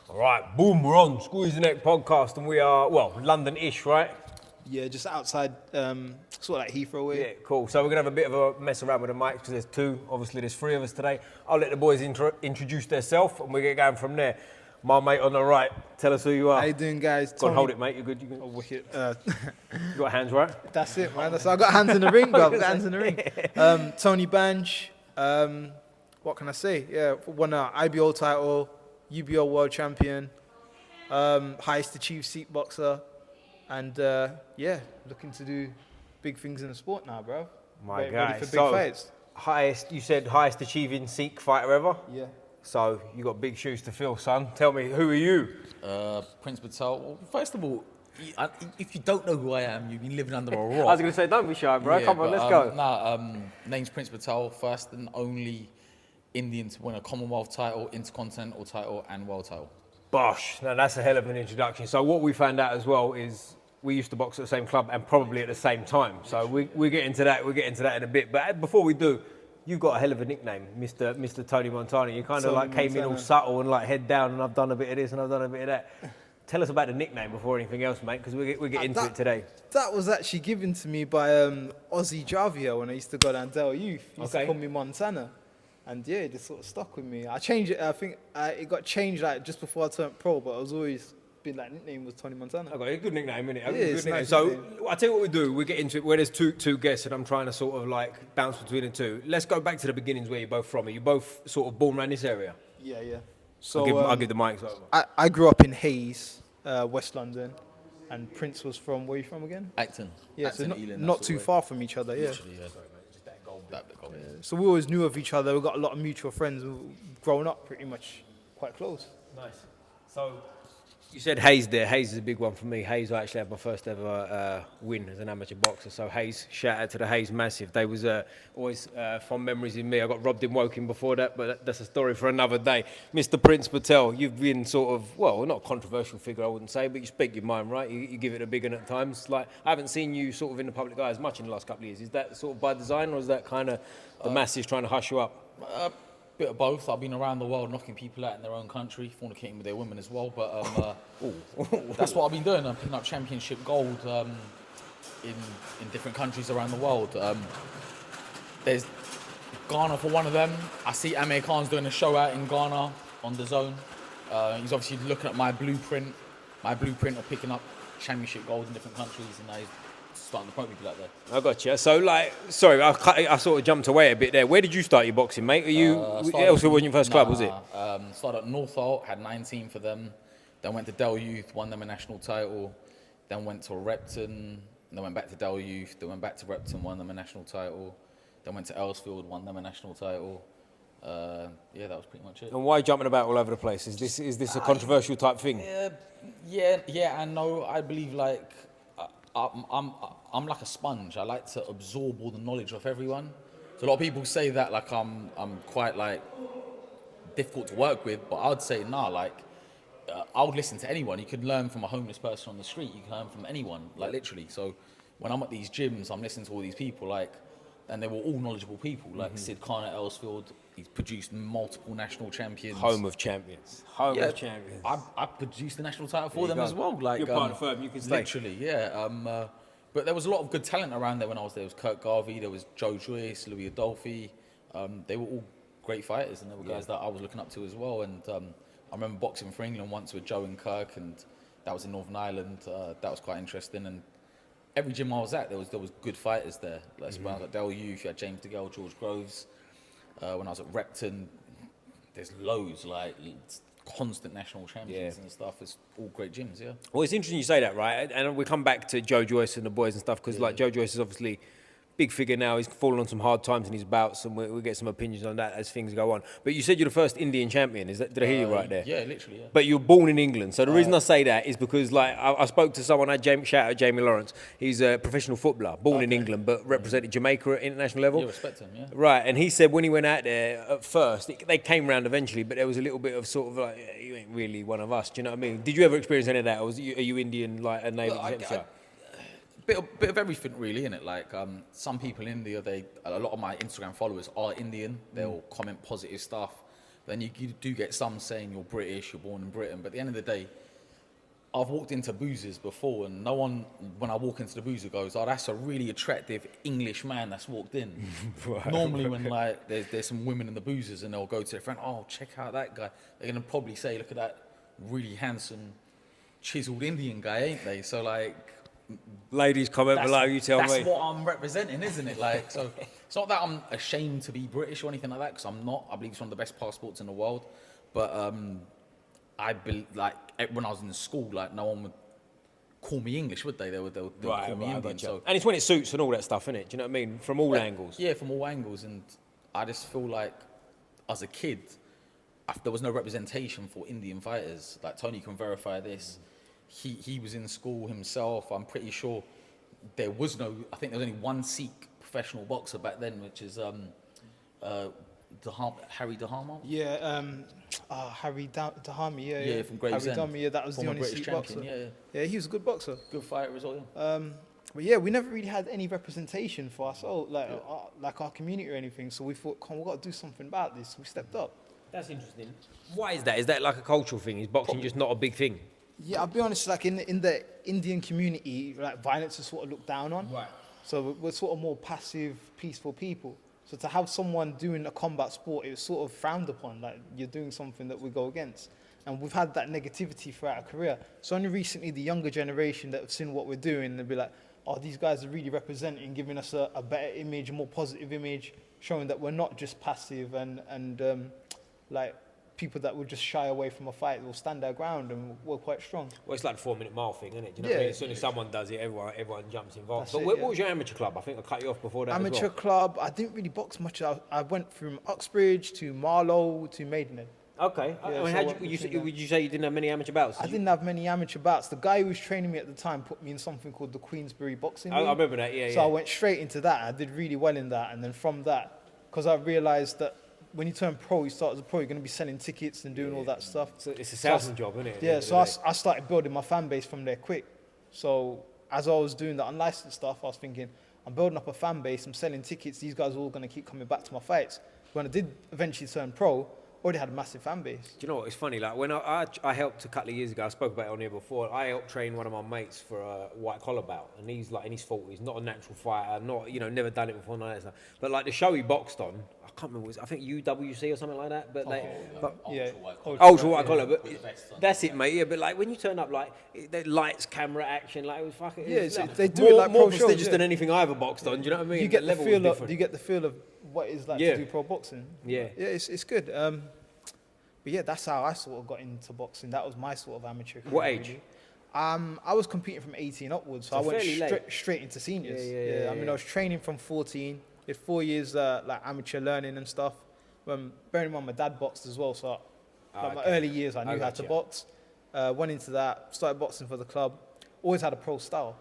All right, boom, we're on Squeeze the Neck podcast, and we are, well, London-ish, right? Yeah, just outside, sort of like Heathrow way. Yeah, cool. So we're going to have a bit of a mess around with the mics because there's two. Obviously, there's three of us today. I'll let the boys introduce themselves, and we get going from there. My mate on the right, tell us who you are. How you doing, guys? Go on, hold it, mate. You're good. Oh, wicked. You got hands, right? That's it, man. I got hands in the ring, bro. Got hands in the ring. Tony Bange. What can I say? Yeah, won an IBO title, UBO World Champion, highest achieved Sikh boxer, and yeah, looking to do big things in the sport now, bro. My Ready guy. for big So, fights. you said highest achieving Sikh fighter ever? Yeah. So you got big shoes to fill, son. Tell me, who are you? Prince Patel. Well, first of all, if you don't know who I am, you've been living under a rock. I was going to say, don't be shy, bro. Yeah, Come on, but, let's go. Name's Prince Patel, first and only Indian to win a Commonwealth title, Intercontinental title, and World title. Bosh. Now, that's a hell of an introduction. So what we found out as well is we used to box at the same club and probably at the same time. So we get into that. We'll get into that in a bit. But before we do, you've got a hell of a nickname, Mr. Tony Montana. You kind of like came in all subtle and like head down, and I've done a bit of this and I've done a bit of that. Tell us about the nickname before anything else, mate, because we get into it today. That was actually given to me by Ozzy Javia when I used to go down Dell Youth. He used to call me Montana. And yeah, it just sort of stuck with me. I changed it. I think it got changed like just before I turned pro, but I was always been like nickname was Tony Montana. Okay, a good nickname, isn't it? It's good nickname. nice So nickname. I tell you what we do. We get into it where there's two guests, and I'm trying to sort of like bounce between the two. Let's go back to the beginnings where you're both from. Are you both sort of born around this area? Yeah. So I'll give the mics over. I grew up in Hayes, West London, and Prince was from, where are you from again? Acton. Yeah, Acton, so Ealing, not that too sort of far from each other, yeah. Literally, yeah. That bit of it. So we always knew of each other. We got a lot of mutual friends. We've grown up pretty much quite close. Nice. So you said Hayes there. Hayes is a big one for me. Hayes, I actually had my first ever win as an amateur boxer. So Hayes, shout out to the Hayes Massive. They was always fond memories in me. I got robbed in Woking before that, but that's a story for another day. Mr. Prince Patel, you've been sort of, well, not a controversial figure, I wouldn't say, but you speak your mind, right? You give it a big one at times. Like, I haven't seen you sort of in the public eye as much in the last couple of years. Is that sort of by design, or is that kind of the masses trying to hush you up? Bit of both. I've been around the world knocking people out in their own country, fornicating with their women as well. But that's what I've been doing. I'm picking up championship gold in different countries around the world. There's Ghana for one of them. I see Amir Khan's doing a show out in Ghana on the Zone. He's obviously looking at my blueprint of picking up championship gold in different countries, and now he's starting to promote people out there. I got you. So, like, sorry, I sort of jumped away a bit there. Where did you start your boxing, mate? Are you? Elsewhere wasn't your first club, was it? Started at Northolt, had 19 for them. Then went to Dell Youth, won them a national title. Then went to Repton. Then went back to Dell Youth. Then went back to Repton, won them a national title. Then went to Earlsfield, won them a national title. Yeah, that was pretty much it. And why jumping about all over the place? Is this a controversial type thing? Yeah, and no. I believe like I'm like a sponge. I like to absorb all the knowledge of everyone. So a lot of people say that like I'm quite like difficult to work with, but I'd say nah. Like I would listen to anyone. You can learn from a homeless person on the street. You can learn from anyone, like literally. So when I'm at these gyms, I'm listening to all these people, like, and they were all knowledgeable people. Like Sid Khan at Earlsfield, he's produced multiple national champions. Home of champions. Home of champions. I produced the national title for them as well. Like you're part of the firm. You can stay. Literally, yeah. But there was a lot of good talent around there when I was there. There was Kurt Garvey, there was Joe Joyce, Louis Adolphi. They were all great fighters, and they were guys that I was looking up to as well. And I remember boxing for England once with Joe and Kirk, and that was in Northern Ireland. That was quite interesting. And every gym I was at, there was good fighters there. Like when I was at Dell Youth, you had James DeGale, George Groves. When I was at Repton, there's loads, like constant national champions and stuff. It's all great gyms, yeah. Well, it's interesting you say that, right? And we come back to Joe Joyce and the boys and stuff, because like Joe Joyce is obviously big figure now. He's fallen on some hard times in his bouts, and we'll get some opinions on that as things go on. But you said you're the first Indian champion. Did I hear you right there? Yeah, literally, yeah. But you were born in England. So the reason I say that is because, like, I spoke to someone, shout out Jamie Lawrence. He's a professional footballer, born in England, but represented Jamaica at international level. You respect him, yeah. Right, and he said when he went out there at first, they came round eventually, but there was a little bit of sort of like, you ain't really one of us. Do you know what I mean? Did you ever experience any of that, or are you Indian, like a native? Bit of everything, really, innit? Like some people in India, a lot of my Instagram followers are Indian. They'll comment positive stuff. then you do get some saying you're British, you're born in Britain. But at the end of the day, I've walked into boozers before, and no one, when I walk into the boozer, goes, "Oh, that's a really attractive English man that's walked in." Right. Normally, when like there's some women in the boozers, and they'll go to their friend, "Oh, check out that guy," they're gonna probably say, "Look at that really handsome, chiseled Indian guy," ain't they? So like, Ladies, comment below. You tell me. that's what I'm representing, isn't it? Like, so it's not that I'm ashamed to be British or anything like that, because I'm not. I believe it's one of the best passports in the world, but I believe, like, when I was in school, like, no one would call me English, would they? They would call me Indian. Gotcha. So, And it's when it suits and all that stuff, innit? Do you know what I mean? From all angles. yeah, from all angles. And I just feel like, as a kid, there was no representation for Indian fighters. Like, Tony can verify this. He was in school himself. I'm pretty sure there was no, I think there was only one Sikh professional boxer back then, which is Harry Dahama. Yeah, Harry Dahami, Yeah, from Gravesend. Harry Dahami, yeah, that was the Former only British Sikh champion, boxer. yeah. Yeah, he was a good boxer. Good fighter as well, yeah. But yeah, we never really had any representation for us, like our community or anything. So we thought, come on, we've got to do something about this. We stepped up. That's interesting. Why is that? Is that like a cultural thing? Is boxing just not a big thing? Yeah, I'll be honest, like in the Indian community, like violence is sort of looked down on. Right. So we're sort of more passive, peaceful people. So to have someone doing a combat sport, it was sort of frowned upon, like you're doing something that we go against. And we've had that negativity throughout our career. So only recently, the younger generation that have seen what we're doing, they'll be like, oh, these guys are really representing, giving us a better image, a more positive image, showing that we're not just passive and like people that would just shy away from a fight. Will stand their ground, and we're quite strong. Well, it's like the 4 minute mile thing, isn't it? Do you know Yeah. what I mean? As soon as someone does it, everyone jumps involved. That's But it, what yeah. was your amateur club? I think I cut you off before that. Amateur as well. club, I didn't really box much. I went from Uxbridge to Marlow to Maidenhead. Okay. Yeah, I mean, so how'd what you, between would you say you didn't have many amateur bouts? I didn't have many amateur bouts. The guy who was training me at the time put me in something called the Queensbury Boxing I League. remember that, yeah. So I went straight into that. I did really well in that. And then from that, because I realised that when you turn pro, you start as a pro, you're going to be selling tickets and doing all that stuff. So it's a salesman job, isn't it? Yeah, so I started building my fan base from there quick. So as I was doing the unlicensed stuff, I was thinking, I'm building up a fan base, I'm selling tickets, these guys are all going to keep coming back to my fights. When I did eventually turn pro, already had a massive fan base. Do you know what? It's funny. Like when I helped a couple of years ago, I spoke about it on here before. I helped train one of my mates for a white collar bout, and he's like in his 40s, not a natural fighter, not never done it before, none of that stuff. But like the show he boxed on, I can't remember. I think UWC or something like that. But like, Yeah, ultra white collar. But that's it, mate. Yeah, but like when you turn up, like the lights, camera, action, like it was fucking. Yeah, it was, they do more, it like more pro shows, prestigious yeah. than anything I ever boxed on. Do you know what I mean? You get the level was feel of, different. you get the feel of what it's like Yeah. to do pro boxing. Yeah. Yeah, it's good. But yeah, that's how I sort of got into boxing. That was my sort of amateur career. What age? Really. I was competing from 18 upwards, so So I went fairly late. straight into seniors. Yeah, I mean, yeah. I was training from 14. Did 4 years like amateur learning and stuff. Bearing in mind my dad boxed as well, so like my okay. early years I knew how to gotcha. box. Went into that, started boxing for the club. Always had a pro style.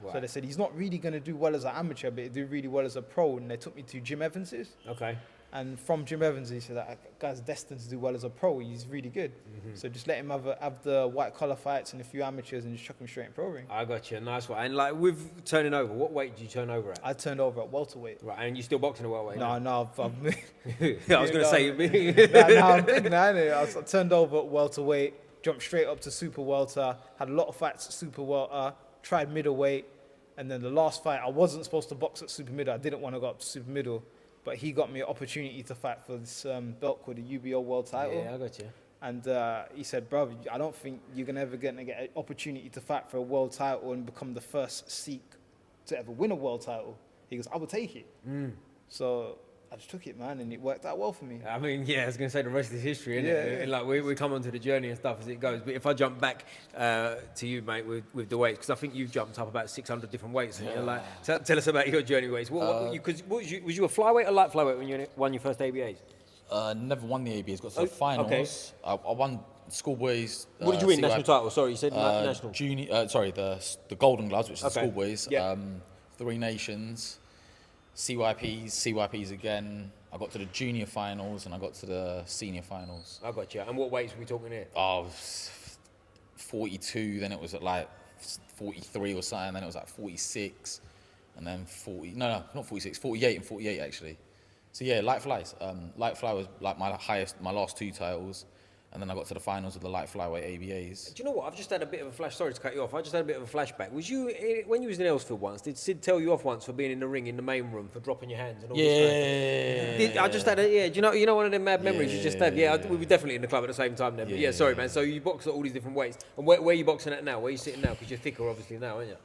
So Right. they said he's not really going to do well as an amateur, but he'll do really well as a pro. And they took me to Jim Evans's. Okay. And from Jim Evans, he said that guy's destined to do well as a pro. He's really good. So just let him have the white collar fights and a few amateurs and just chuck him straight in pro ring. I got you. Nice one. And like with turning over, what weight did you turn over at? I turned over at welterweight. Right, and you still boxing at welterweight? No, I've I was going to say. now I'm big now. Innit? I turned over at welterweight, jumped straight up to super welter, had a lot of fights at super welter, tried middleweight, and then the last fight, I wasn't supposed to box at super middle. I didn't want to go up to super middle, but he got me an opportunity to fight for this belt called the UBO World Title. Yeah, I got you. And he said, bro, I don't think you're ever going to get an opportunity to fight for a world title and become the first Sikh to ever win a world title. He goes, I will take it. So I just took it, man, and it worked out well for me. I mean, yeah, I was going to say the rest is history, isn't Yeah, it? yeah. And like we come onto the journey and stuff as it goes. But if I jump back to you, mate, with the weights, because I think you've jumped up about 600 different weights. And you're like, tell us about your journey weights. Was you a flyweight or light flyweight when you won your first ABAs? Never won the ABs, got to the finals. I won schoolboys. What did you win? CY National title? Sorry, you said national. Junior, sorry, the Golden Gloves, which is the Okay. schoolboys. Yeah. 3 Nations, CYPs again. I got to the junior finals and I got to the senior finals. I got you. And what weights are we talking here? Oh, 42, then it was at like 43 or something, then it was like 46, and then 40, no, not 46, 48 and 48 actually. So yeah, light flies. Light fly was like my last 2 titles, and then I got to the finals of the light flyweight ABAs. Do you know what? I've just had a bit of a flash. Sorry to cut you off. I just had a bit of a flashback. Was you when you was in Elsfield once? Did Sid tell you off once for being in the ring in the main room for dropping your hands and all this stuff? I just had a Do you know one of them mad memories you just had? Yeah, we were definitely in the club at the same time then. But yeah, sorry man. So you box at all these different weights. And where are you boxing at now? Where are you sitting now? Because you're thicker obviously now, aren't you?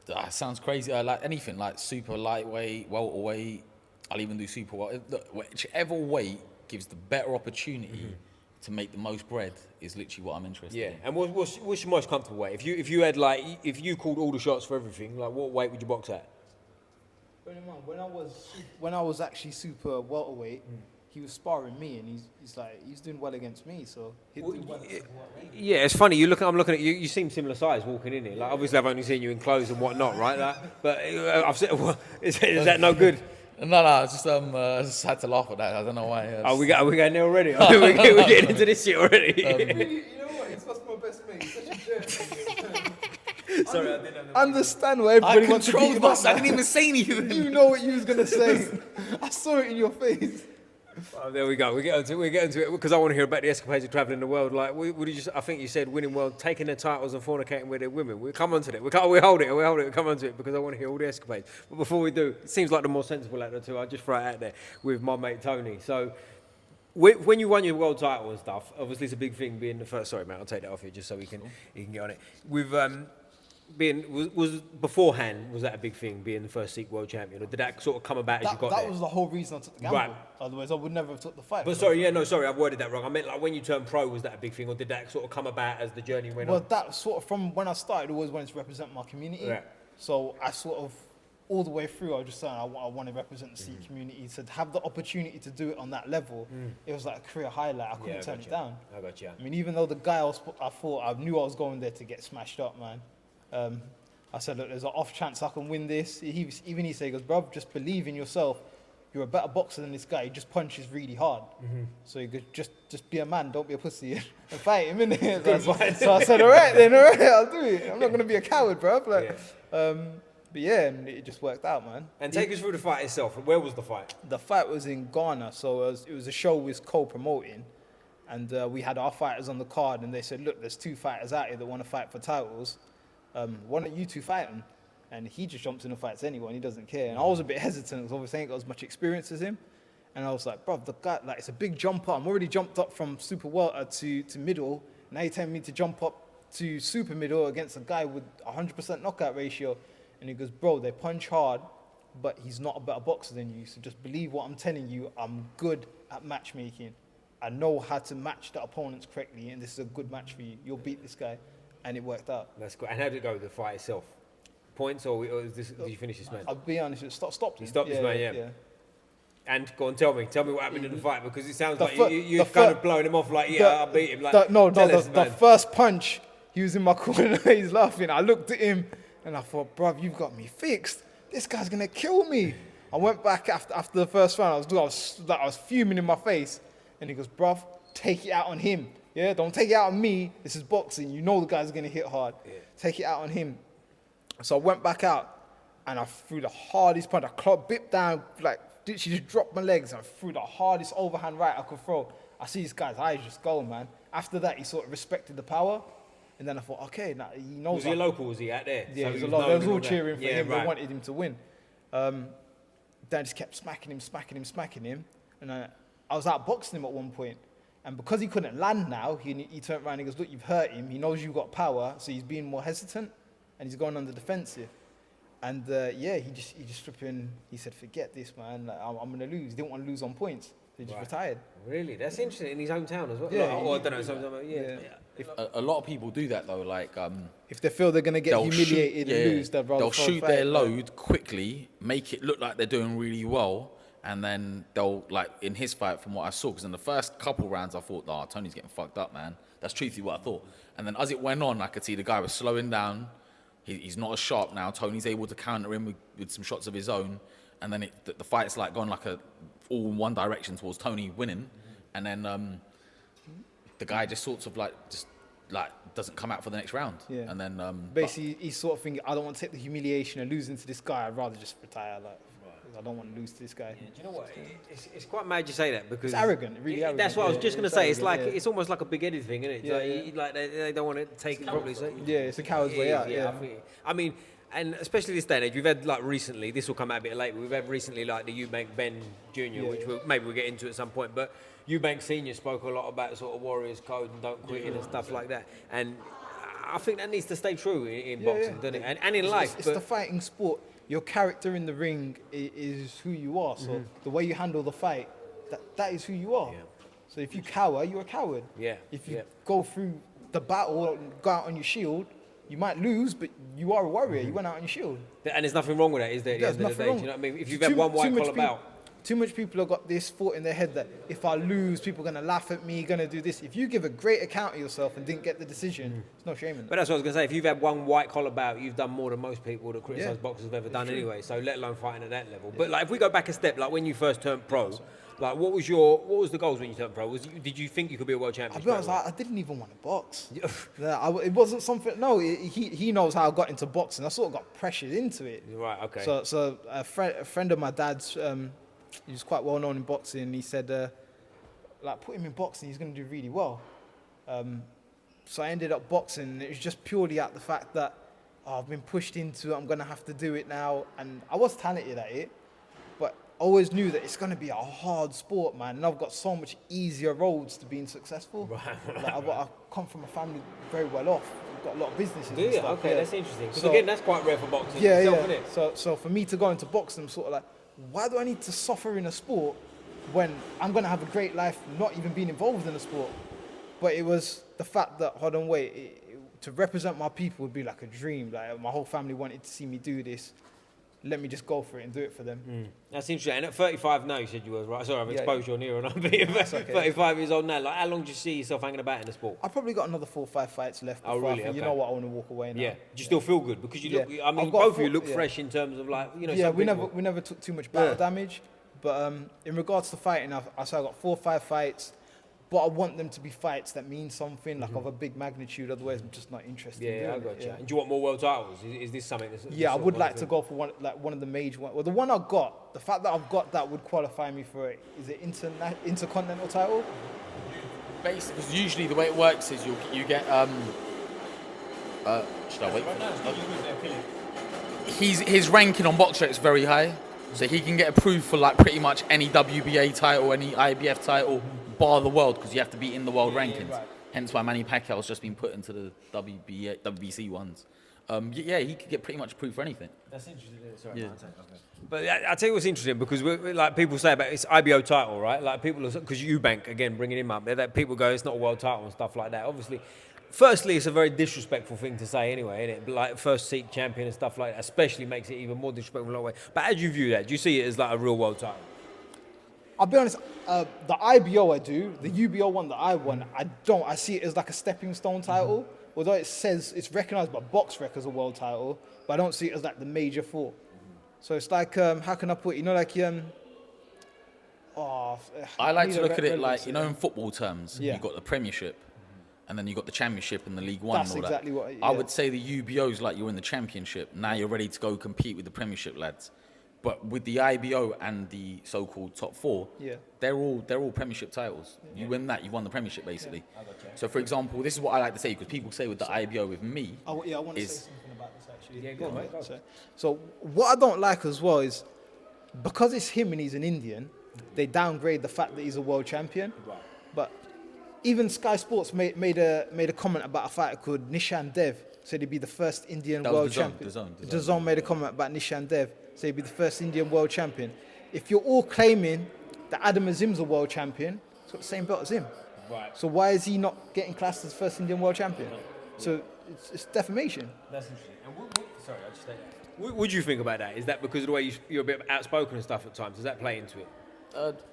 That sounds crazy. I like anything like super lightweight, welterweight. I'll even do super welterweight. Whichever weight gives the better opportunity to make the most bread is literally what I'm interested in. And what's your most comfortable weight? If you had like if you called all the shots for everything, like what weight would you box at? When I was actually super welterweight, he was sparring me, and he's doing well against me, so he'd do well at super welterweight. Yeah, it's funny. I'm looking at you. You seem similar size walking in here. Like obviously, I've only seen you in clothes and whatnot, right? But I've said, is that no good? No, I just had to laugh at that. I don't know why. Are we going there already? We're getting into this shit already. You know what? It's just my best mate. He's such a jerk. Sorry, I didn't understand what everybody wants to beat him up. I didn't even say anything. You know what you was gonna say. I saw it in your face. Oh, there we go. We get into it because I want to hear about the escapades of travelling the world. Like, I think you said winning world, taking their titles and fornicating with their women. We'll come on to that. We hold it. We'll come on to it because I want to hear all the escapades. But before we do, it seems like the more sensible out of the two. I'll just throw it out there with my mate Tony. So, when you won your world title and stuff, obviously it's a big thing being the first. Sorry, mate, I'll take that off here just so you can get on it. With was beforehand, was that a big thing, being the first Sikh World Champion, or did that sort of come about as you got there? That was the whole reason I took the gamble. Right. Otherwise, I would never have took the fight. But I've worded that wrong. I meant like when you turned pro, was that a big thing, or did that sort of come about as the journey went on? Well, that sort of from when I started, I always wanted to represent my community. Right. So I sort of, all the way through, I was just saying I want to represent the Sikh community. To have the opportunity to do it on that level, it was like a career highlight. I couldn't turn it down. I got you. I mean, even though the guy I knew I was going there to get smashed up, man. I said, look, there's an off chance I can win this. He said, he goes, bruv, just believe in yourself. You're a better boxer than this guy. He just punches really hard. So he goes, just be a man, don't be a pussy, and fight him, innit? So I said, all right, I'll do it. I'm not going to be a coward, bruv. But yeah, and it just worked out, man. And take us through the fight itself. Where was the fight? The fight was in Ghana, so it was a show we was co-promoting. And we had our fighters on the card, and they said, look, there's 2 fighters out here that want to fight for titles. Why don't you 2 fight him? And he just jumps in and fights anyone. He doesn't care. And I was a bit hesitant because obviously I ain't got as much experience as him. And I was like, bro, the guy, like, it's a big jump up. I'm already jumped up from super welter to middle. Now you're telling me to jump up to super middle against a guy with 100% knockout ratio. And he goes, bro, they punch hard, but he's not a better boxer than you. So just believe what I'm telling you. I'm good at matchmaking. I know how to match the opponents correctly, and this is a good match for you. You'll beat this guy. And it worked out. That's good. And how did it go, the fight itself? Points, or did you finish this man? I'll be honest, it stopped him. You stopped this man, yeah. And go on, tell me what happened in the fight, because it sounds like you're kind of blowing him off like, I beat him. Like, the first punch, he was in my corner, he's laughing. I looked at him and I thought, bruv, you've got me fixed. This guy's gonna kill me. I went back after the first round, I was fuming in my face, and he goes, bruv, take it out on him. Yeah, don't take it out on me. This is boxing. You know the guy's going to hit hard. Yeah. Take it out on him. So I went back out and I threw the hardest punch. I bit down, like, she just dropped my legs and I threw the hardest overhand right I could throw. I see this guy's eyes just go, man. After that, he sort of respected the power. And then I thought, okay, now he knows. Was he a local? Was he out there? Yeah, so they was all cheering for him. Right. They wanted him to win. Then I just kept smacking him. And I was outboxing him at one point. And because he couldn't land now, he turned around and he goes, look, you've hurt him. He knows you've got power, so he's being more hesitant and he's going on the defensive. And he just flipping, he said, forget this, man. Like, I'm going to lose. He didn't want to lose on points. So he just retired. Really? That's interesting. In his hometown as well? Yeah. I don't know. Something. A lot of people do that, though. Like, if they feel they're going to get humiliated and lose, they'll shoot their load quickly, make it look like they're doing really well. And then they'll, like, in his fight, from what I saw, because in the first couple rounds, I thought, Tony's getting fucked up, man. That's truthfully what I thought. And then as it went on, I could see the guy was slowing down. He's not as sharp now. Tony's able to counter him with some shots of his own. And then the fight's, like, gone, like, all in one direction towards Tony winning. And then the guy just sorts of, doesn't come out for the next round. Yeah. And then... basically, he's sort of thinking, I don't want to take the humiliation of losing to this guy. I'd rather just retire, like... I don't want to lose to this guy. Do you know what? It's quite mad you say that because It's arrogant, really arrogant. That's what I was just going to say. It's like arrogant, it's almost like a big-headed thing, isn't it? Yeah, Like they don't want to take it properly. So It's a coward's way out. Yeah. I mean, and especially this day and age, we've had like recently. This will come out a bit late. But we've had recently like the Eubank Ben Jr., which maybe we'll get into at some point. But Eubank Senior spoke a lot about sort of Warriors Code and don't quit and stuff like that. And I think that needs to stay true in boxing, doesn't it? And in life. It's the fighting sport. Your character in the ring is who you are. So the way you handle the fight, that is who you are. Yeah. So if you cower, you're a coward. Yeah. If you go through the battle, go out on your shield, you might lose, but you are a warrior. You went out on your shield. And there's nothing wrong with that, is there? At the end of the day, do you know what I mean? If you've had one white collar bout. Too much people have got this thought in their head that if I lose, people are going to laugh at me, going to do this. If you give a great account of yourself and didn't get the decision, it's no shame in that. But that's what I was going to say. If you've had one white collar bout, you've done more than most people that criticise boxers have ever done anyway. So let alone fighting at that level. But like, if we go back a step, like when you first turned pro, like what was the goals when you turned pro? Did you think you could be a world champion? I'll be honest, I didn't even want to box. It wasn't something. No, he knows how I got into boxing. I sort of got pressured into it. Right. Okay. So a friend of my dad's. He was quite well known in boxing, and he said, like, put him in boxing, he's going to do really well. So I ended up boxing, and it was just purely at the fact that I've been pushed into it, I'm going to have to do it now. And I was talented at it, but I always knew that it's going to be a hard sport, man. And I've got so much easier roads to being successful. Right. Like, I come from a family very well off. We've got a lot of businesses. Do you? Okay, that's interesting. Because again, that's quite rare for boxing. Isn't it? So for me to go into boxing, I'm sort of like, why do I need to suffer in a sport when I'm going to have a great life not even being involved in the sport? But it was the fact that, to represent my people would be like a dream. Like my whole family wanted to see me do this. Let me just go for it and do it for them. That's interesting. And at 35 now, you said you were, right? Sorry, I've exposed you on here and I'm being 35 years old now. Like, how long do you see yourself hanging about in the sport? I've probably got another 4 or 5 fights left. Oh, really? Okay. You know what? I want to walk away now. Yeah. Do you still feel good? Because you look, I mean, both of you look fresh in terms of like, you know. Yeah, we never took too much battle damage. But in regards to fighting, I got 4 or 5 fights. But I want them to be fights that mean something, like of a big magnitude. Otherwise, I'm just not interested. Yeah, I got you. And do you want more world titles? Is this something? I would like to go for one of the major ones. Well, the one I got, the fact that I've got that would qualify me for it. Is it intercontinental title? Basically, because usually the way it works is you get. Should I wait for that? His ranking on Boxer is very high, so he can get approved for like pretty much any WBA title, any IBF title. Bar the world, because you have to be in the world rankings. Right. Hence why Manny Pacquiao's just been put into the WBC ones. He could get pretty much approved for anything. That's interesting. Sorry, okay. But I tell you what's interesting, because like people say about it's IBO title, right? Like people, because Eubank again bringing him up, that people go it's not a world title and stuff like that. Obviously, firstly, it's a very disrespectful thing to say anyway, isn't it? But like first Sikh champion and stuff like that, especially makes it even more disrespectful in a way. But how do you view that? Do you see it as like a real world title? I'll be honest, the IBO I do, the UBO one that I won, I don't. I see it as like a stepping stone title. Although it says it's recognised by BoxRec as a world title, but I don't see it as like the major 4. So it's like, how can I put it? You know, like, I like to look at it like, you know, in football terms, you've got the Premiership, and then you've got the Championship and the League One. That's and all exactly that. what. I would say the UBO's like you're in the Championship. Now you're ready to go compete with the Premiership lads. But with the IBO and the so-called top 4, they're all Premiership titles. You win that, you won the Premiership basically. So for example, this is what I like to say, because people say with the IBO with me. I want to say something about this actually. Yeah, go on, mate. So what I don't like as well is, because it's him and he's an Indian, they downgrade the fact that he's a world champion. Right. But even Sky Sports made a comment about a fighter called Nishan Dev. Said he'd be the first Indian world champion. The Zone made a comment about Nishan Dev. Said he'd be the first Indian world champion. If you're all claiming that Adam Azim's a world champion, he's got the same belt as him. Right. So why is he not getting classed as first Indian world champion? So it's defamation. That's interesting. And sorry, I just say that. What do you think about that? Is that because of the way you're a bit outspoken and stuff at times? Does that play into it?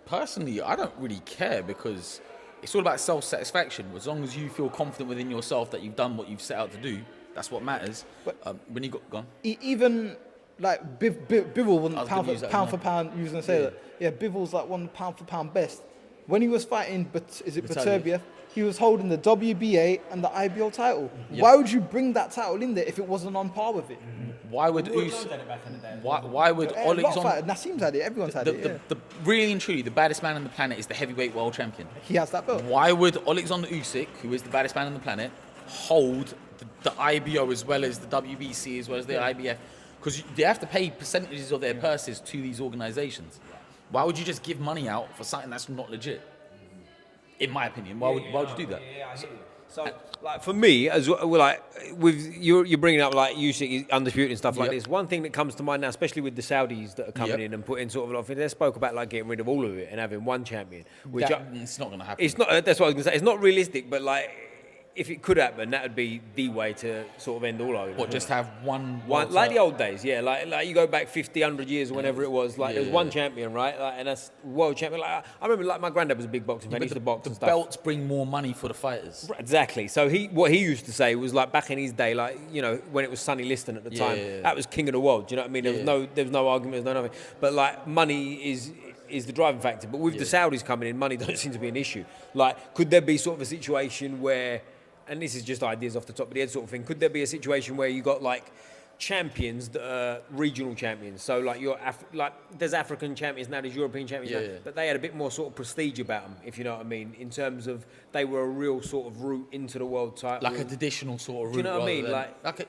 Personally, I don't really care, because it's all about self-satisfaction. As long as you feel confident within yourself that you've done what you've set out to do, that's what matters. But when you got gone, even like Bivol won pound for pound. You was gonna say that? Yeah, Bivol's like one pound for pound best. When he was fighting, Beterbiev, he was holding the WBA and the IBO title. Yep. Why would you bring that title in there if it wasn't on par with it? why would why would A lot of Alexander? fighters, Nassim's had it. Everyone's had it. Yeah. The really and truly, the baddest man on the planet is the heavyweight world champion. He has that belt. Why would Alexander Usyk, who is the baddest man on the planet, hold the IBO as well as the WBC as well as the IBF? Because they have to pay percentages of their purses to these organizations. Why would you just give money out for something that's not legit? In my opinion, why would you do that? Yeah, I hear you. So, like for me, as well, like with you're bringing up like Usyk undisputed and stuff like Yep. this. One thing that comes to mind now, especially with the Saudis that are coming Yep. in and putting sort of a lot of, they spoke about like getting rid of all of it and having one champion, which It's not going to happen. it's not. That's what I was gonna say. It's not realistic, but like if it could happen, that would be the way to sort of end all of it. What, just have one One, like the old days, yeah. Like you go back 50, 100 years or whenever it was. Like there was one champion, right? Like, and that's world champion. Like I remember, like my granddad was a big boxing fan. He used to box the and stuff. belts bring more money for the fighters. Exactly. So what he used to say was like back in his day, like you know when it was Sonny Liston at the time, that was king of the world. Do you know what I mean? There was no argument, there was no nothing. But like money is the driving factor. But with the Saudis coming in, money doesn't seem to be an issue. Like could there be sort of a situation where, and this is just ideas off the top of the head sort of thing, could there be a situation where you got like champions that are regional champions? So like like there's African champions now, there's European champions now, but they had a bit more sort of prestige about them, if you know what I mean, in terms of they were a real sort of route into the world title. Like a traditional sort of route. Do you know what I mean? Like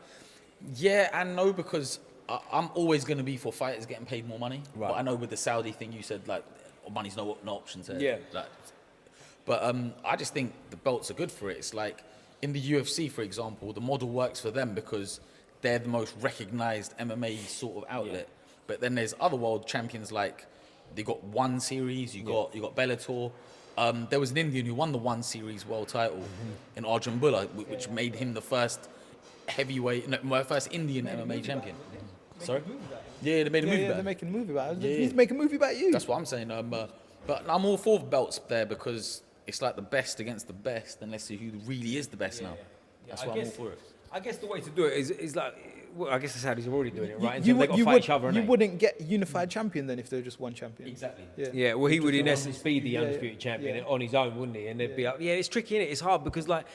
yeah and no, because I'm always going to be for fighters getting paid more money. Right. But I know with the Saudi thing, you said like money's no option to. Yeah. Like, but I just think the belts are good for it. It's like in the UFC, for example, the model works for them because they're the most recognized MMA sort of outlet. But then there's other world champions like they got one series. You got Bellator. There was an Indian who won the one series world title in Arjun Bulla, which made him the first first Indian MMA champion. Sorry? Yeah, they made a movie about They're it. making a movie about it. Yeah. He's making a movie about you. That's what I'm saying. But I'm all for belts there because it's like the best against the best, and let's see who really is the best now. That's why I'm all for it. I guess the way to do it is like, well, I guess the Saudis are already doing it, right? You, Until they got to fight each other, you innit? wouldn't get unified champion then if there was just one champion. Exactly. Yeah, well, he would in essence be the Yeah, undisputed champion yeah. on his own, wouldn't he? And they'd be like, yeah, it's tricky, innit? It's hard because like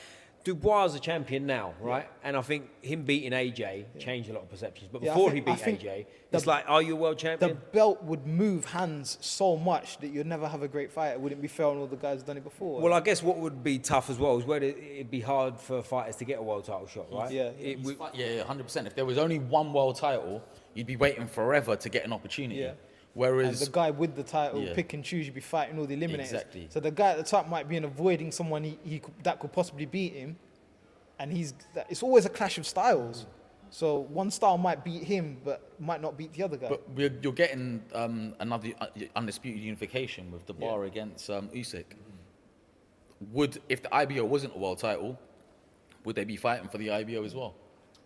Dubois is a champion now, right? And I think him beating AJ changed a lot of perceptions. But Yeah, I before think- he I beat think AJ, it's like, are you a world The champion? belt would move hands so much that you'd never have a great fight. It wouldn't be fair on all the guys who've done it before. Well, I guess what would be tough as well is where it'd be hard for fighters to get a world title shot, right? Yeah. It would, Yeah, 100%. If there was only one world title, you'd be waiting forever to get an opportunity. Yeah. and Whereas the guy with the title, Yeah. pick and choose, you'd be fighting all the eliminators. Exactly. So the guy at the top might be in avoiding someone that could possibly beat him, and it's always a clash of styles. So one style might beat him, but might not beat the other guy. But you're getting another undisputed unification with the bar against Usyk. If the IBO wasn't a world title, would they be fighting for the IBO as well?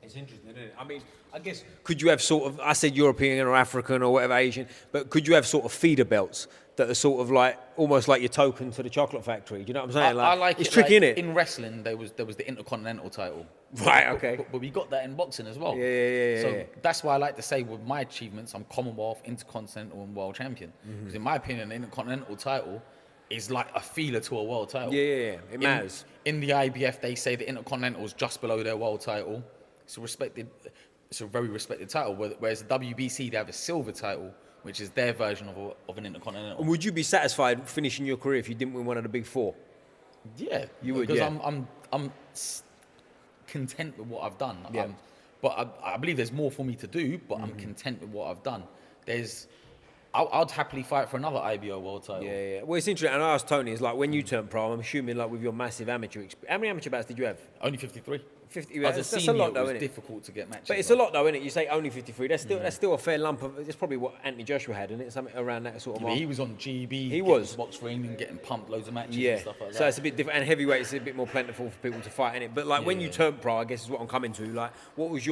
It's interesting, isn't it? I mean, I guess, could you have sort of, I said European or African or whatever, Asian, but could you have sort of feeder belts that are sort of like, almost like your token to the chocolate factory? Do you know what I'm saying? I like it's it. tricky, Like, innit? in wrestling, there was the Intercontinental title. Right, okay. But we got that in boxing as well. Yeah. So that's why I like to say with my achievements, I'm Commonwealth, Intercontinental, and World Champion. Because in my opinion, the Intercontinental title is like a feeler to a world title. Yeah. It matters. In the IBF, they say the Intercontinental is just below their world title. It's a very respected title. Whereas the WBC, they have a silver title, which is their version of an Intercontinental. And would you be satisfied finishing your career if you didn't win one of the big four? Yeah, You would, because yeah. I'm content with what I've done. Yeah. But I believe there's more for me to do. But I'm content with what I've done. I'd happily fight for another IBO world title. Yeah. Well, it's interesting. And I asked Tony, it's like when you turned pro, I'm assuming like with your massive amateur experience. How many amateur bouts did you have? Only 53. 50. As a That's senior, a lot, it though, was isn't it? difficult to get matches. But it's a lot, though, isn't it? You say only 53. That's still a fair lump of. It's probably what Anthony Joshua had, isn't it? Something around that sort of Yeah, mark. he was on GB. He was. Box ring and getting pumped loads of matches Yeah, and stuff like that. so it's a bit different, and heavyweight is a bit more plentiful for people to fight in it. But like when you turned pro, I guess is what I'm coming to. Like, what did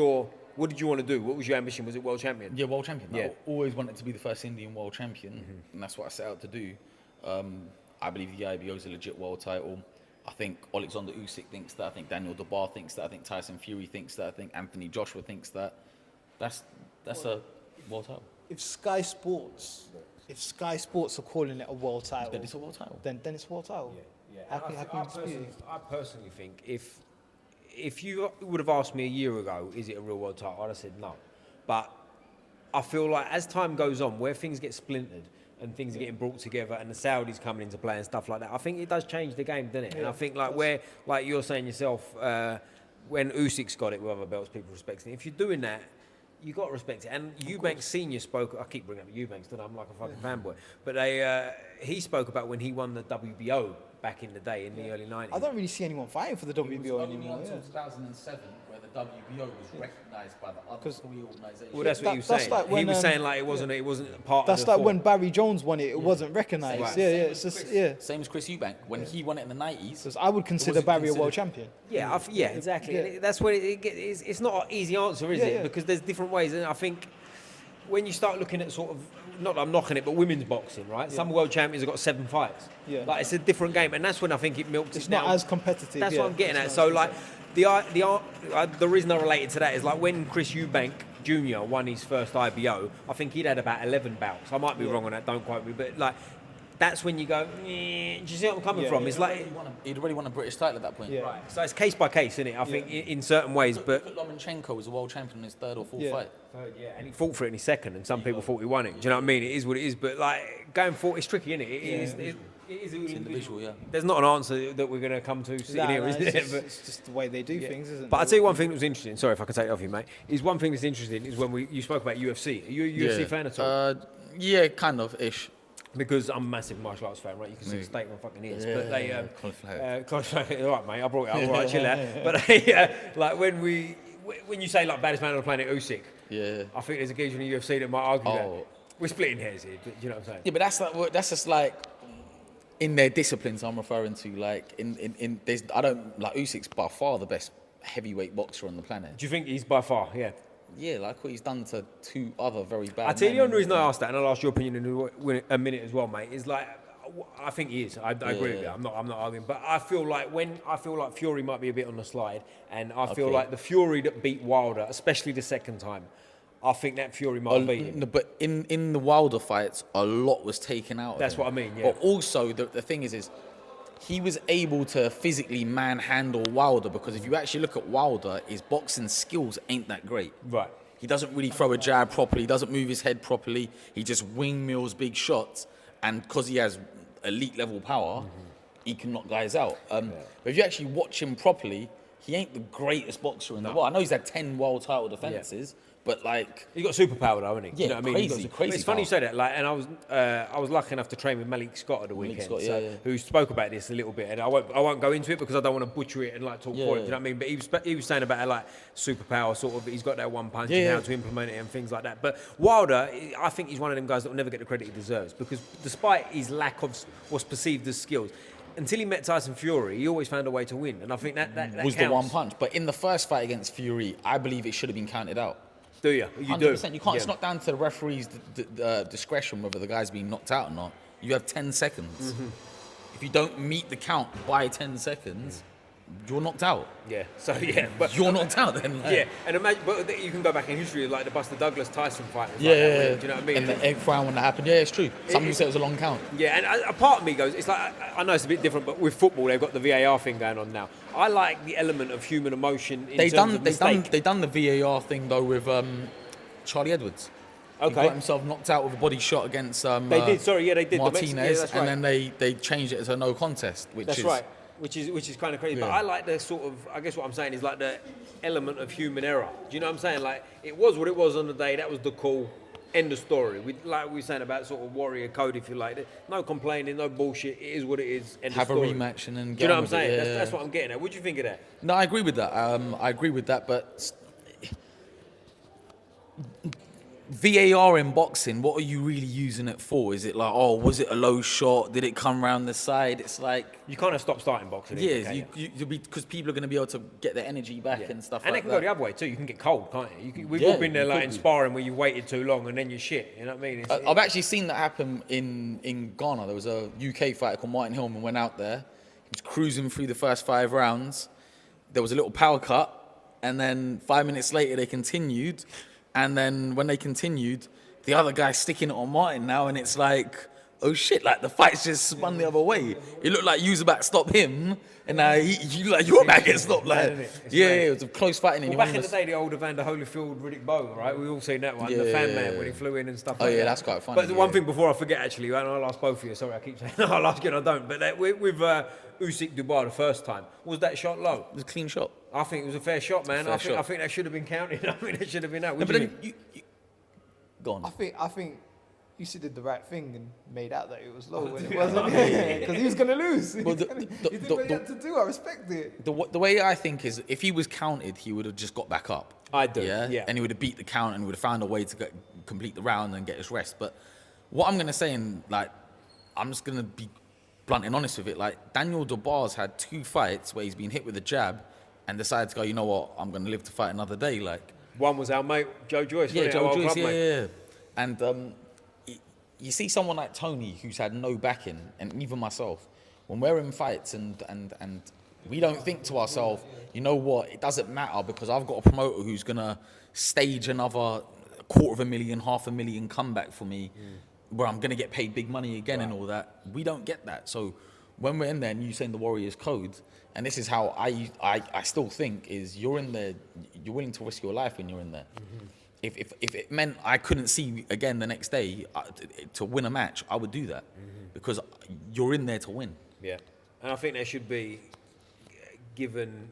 you want to do? What was your ambition? Was it world champion? Yeah, world champion. Yeah. I always wanted to be the first Indian world champion, and that's what I set out to do. I believe the IBO is a legit world title. I think Alexander Usyk thinks that. I think Daniel Dubois thinks that. I think Tyson Fury thinks that. I think Anthony Joshua thinks that. That's a world title. if Sky Sports are calling it a world title, Then it's a world title. then it's a world title. How can you dispute it? I personally think if you would have asked me a year ago, is it a real world title, I'd have said no. But I feel like as time goes on, where things get splintered and things are getting brought together and the Saudis coming into play and stuff like that, I think it does change the game, doesn't it? And I think like you're saying yourself, when Usyk's got it with other belts, people respect it. If you're doing that, you got to respect it. And Eubanks Senior spoke. I keep bringing up Eubanks, don't I? I'm like a fucking fanboy. But he spoke about when he won the WBO back in the day in the early 90s. I don't really see anyone fighting for the WBO anymore. Until 2007, where the WBO was recognised by the other three organisations. Well, that's what he was saying. Like when, he was saying like it wasn't part that's of the like form. when Barry Jones won it, it wasn't recognised. Right. It's just Same as Chris Eubank when he won it in the 90s. Because I would consider Barry a world champion. Yeah, exactly. Yeah. And that's where it's not an easy answer, is it? Because there's different ways, and I think when you start looking at sort of, not that I'm knocking it, but women's boxing, right? Some world champions have got 7 fights. Yeah. Like it's a different game, and that's when I think it milks. It's not as competitive. That's what I'm getting at. So like the reason I related to that is like when Chris Eubank Jr. won his first IBO, I think he'd had about 11 bouts. I might be wrong on that. Don't quote me, but like. That's when you go, do you see what I'm coming from? It's like he'd already won a British title at that point. Yeah. right. So it's case by case, isn't it? I think in certain ways, but Lomachenko was a world champion in his third or fourth fight. yeah, and he fought for it in his second, and some people thought he won it. Do you know what I mean? It is what it is, but like going for it's tricky, isn't it? It is individual, yeah. There's not an answer that we're going to come to sitting here, is it? It's just the way they do things, isn't it? But I'll tell you one thing that was interesting. Sorry if I can take it off you, mate. Is one thing that's interesting is when you spoke about UFC. Are you a UFC fan at all? Yeah, kind of ish. Because I'm a massive martial arts fan, right? You can see the state of my fucking ears. Yeah, but they, cauliflower. all right, mate, I brought it up. All right, chill out. But like when you say like baddest man on the planet, Usyk, I think there's a geezer in the UFC that might argue that. We're splitting hairs here, but you know what I'm saying? Yeah, but that's just like in their disciplines I'm referring to. Like in there's I don't like Usyk's by far the best heavyweight boxer on the planet. Do you think he's by far? Yeah. Yeah, like what he's done to two other very bad. I tell you the men. only reason I asked that, and I'll ask your opinion in a minute as well, mate. Is like I think he is. I agree with you. I'm not arguing, but I feel like Fury might be a bit on the slide, and I feel like the Fury that beat Wilder, especially the second time, I think that Fury might beat him. No, but in the Wilder fights, a lot was taken out. That's of him. what I mean. Yeah. But also the thing is he was able to physically manhandle Wilder, because if you actually look at Wilder, his boxing skills ain't that great. Right. He doesn't really throw a jab properly. He doesn't move his head properly. He just windmills big shots, and because he has elite level power, he can knock guys out. But if you actually watch him properly, he ain't the greatest boxer in the world. I know he's had 10 world title defenses. But like, he got superpower though, hasn't he? Yeah, Do you know what I mean? crazy It's funny you power. say that. Like, and I was lucky enough to train with Malik Scott at the weekend, Scott, who spoke about this a little bit, and I won't go into it because I don't want to butcher it and like talk for it. Do you know what I mean? But he was saying about like superpower, sort of. He's got that one punch and how to implement it and things like that. But Wilder, I think he's one of them guys that will never get the credit he deserves, because despite his lack of what's perceived as skills, until he met Tyson Fury, he always found a way to win, and I think that was counts. the one punch. But in the first fight against Fury, I believe it should have been counted out. Do you? You 100%. do. You can't. It's not down to the referee's discretion whether the guy's been knocked out or not. You have 10 seconds. If you don't meet the count by 10 seconds, you're knocked out. Yeah. So but You're knocked out then. Like. Yeah, and imagine, but you can go back in history, like the Buster Douglas Tyson fight. Was Yeah, like that, do you know what I mean? And the egg fry when that happened. Yeah, it's true. Some people say it was a long count. Yeah, and a part of me goes, it's like, I know it's a bit different, but with football, they've got the VAR thing going on now. I like the element of human emotion in terms of mistake. They done the VAR thing though with Charlie Edwards. He got himself knocked out with a body shot against They did, they did. Martinez, that's right. and then they changed it as a no contest, That's right. Which is kind of crazy. Yeah. But I like the sort of, I guess what I'm saying is like the element of human error. Do you know what I'm saying? Like, it was what it was on the day, that was the call, end of story. Like we were saying about sort of warrior code, if you like. No complaining, no bullshit, it is what it is, end Have of story. a rematch and then Do you know what I'm get on with saying? it, That's what I'm getting at. What do you think of that? No, I agree with that. I agree with that, but VAR in boxing, what are you really using it for? Is it like, oh, was it a low shot? Did it come round the side? It's like, You kind of stop starting boxing. you'll be, because people are going to be able to get their energy back and stuff And like it can that. go the other way too. You can get cold, can't you? We've Yeah, all been there you like could in be. sparring where you waited too long and then you're shit. You know what I mean? I've actually seen that happen in Ghana. There was a UK fighter called Martin Hillman, went out there. He was cruising through the first 5 rounds. There was a little power cut, and then 5 minutes later they continued. And then when they continued, the other guy's sticking it on Martin now, and it's like, oh shit, like the fight's just spun the other way. It looked like you was about to stop him, and now you were about to get stopped. Like, it was a close fight. Well, back in the day, the old Evander Holyfield, Riddick Bowe, right? We all seen that one, the fan man when he flew in and stuff like that. That's quite funny. But the one thing before I forget, actually, and I'll ask both of you, sorry, I keep saying I'll ask you and I don't, but with Usyk Dubois the first time, was that shot low? It was a clean shot. I think it was a fair shot, man. I think that should have been counted. I think that should have been out. But then you go on. I think Usyk did the right thing and made out that it was low when it wasn't, because he was gonna lose. Well, he did what he had to do. I respect it. The way I think is, if he was counted, he would have just got back up. I do. Yeah. And he would have beat the count and would have found a way to complete the round and get his rest. But what I'm gonna say, and like, I'm just gonna be blunt and honest with it. Like, Daniel Dubois had 2 fights where he's been hit with a jab and decided to go, you know what, I'm gonna live to fight another day. Like, one was our mate Joe Joyce. Yeah, Joe Joyce. Yeah. And you see someone like Tony who's had no backing, and even myself, when we're in fights and we don't think to ourselves, you know what, it doesn't matter because I've got a promoter who's gonna stage another $250,000, $500,000 comeback for me, where I'm gonna get paid big money again and all that. We don't get that. So when we're in there and you're saying the Warriors code, and this is how I still think is, you're in there, you're willing to risk your life when you're in there. If it meant I couldn't see again the next day to win a match, I would do that because you're in there to win. Yeah, and I think there should be given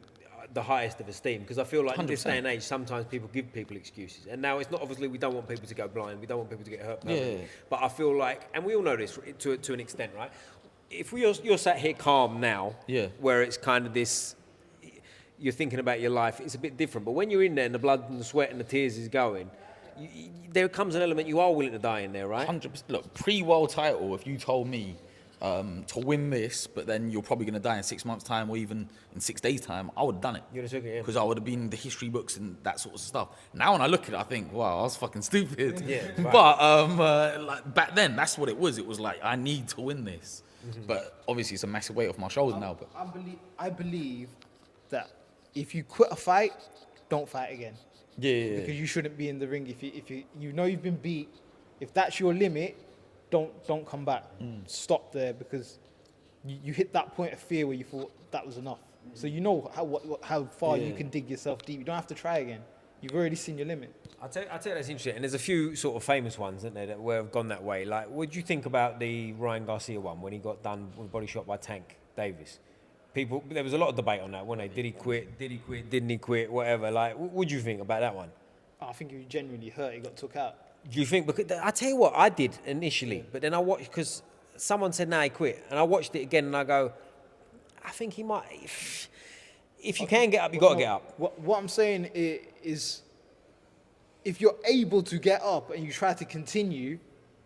the highest of esteem, because I feel like 100%. In this day and age, sometimes people give people excuses. And now it's not, obviously, we don't want people to go blind, we don't want people to get hurt permanently. But I feel like, and we all know this to an extent, right? If you're sat here calm now, where it's kind of this, you're thinking about your life, it's a bit different. But when you're in there and the blood and the sweat and the tears is going, there comes an element you are willing to die in there, right? 100%. Look, pre-world title, if you told me to win this, but then you're probably going to die in 6 months' time or even in 6 days' time, I would have done it. You'd have took it, because I would have been in the history books and that sort of stuff. Now when I look at it, I think, wow, I was fucking stupid. Right. But like back then, that's what it was. It was like, I need to win this. But obviously, it's a massive weight off my shoulders now. But I believe that if you quit a fight, don't fight again. Yeah. Because you shouldn't be in the ring if you know you've been beat. If that's your limit, don't come back. Stop there, because you hit that point of fear where you thought that was enough. So you know how far you can dig yourself deep. You don't have to try again. You've already seen your limit. I tell you that's interesting. And there's a few sort of famous ones, isn't there, that have gone that way. Like, what do you think about the Ryan Garcia one when he got done with body shot by Tank Davis? There was a lot of debate on that, wasn't there? Did he quit? Did he quit? Didn't he quit? Whatever. Like, what do you think about that one? I think he was genuinely hurt. He got took out. Do you think? Because I tell you what, I did initially, but then I watched, because someone said, "Nah, he quit," and I watched it again, and I go, I think he might. If you can get up, you got to get up. What I'm saying is, if you're able to get up and you try to continue,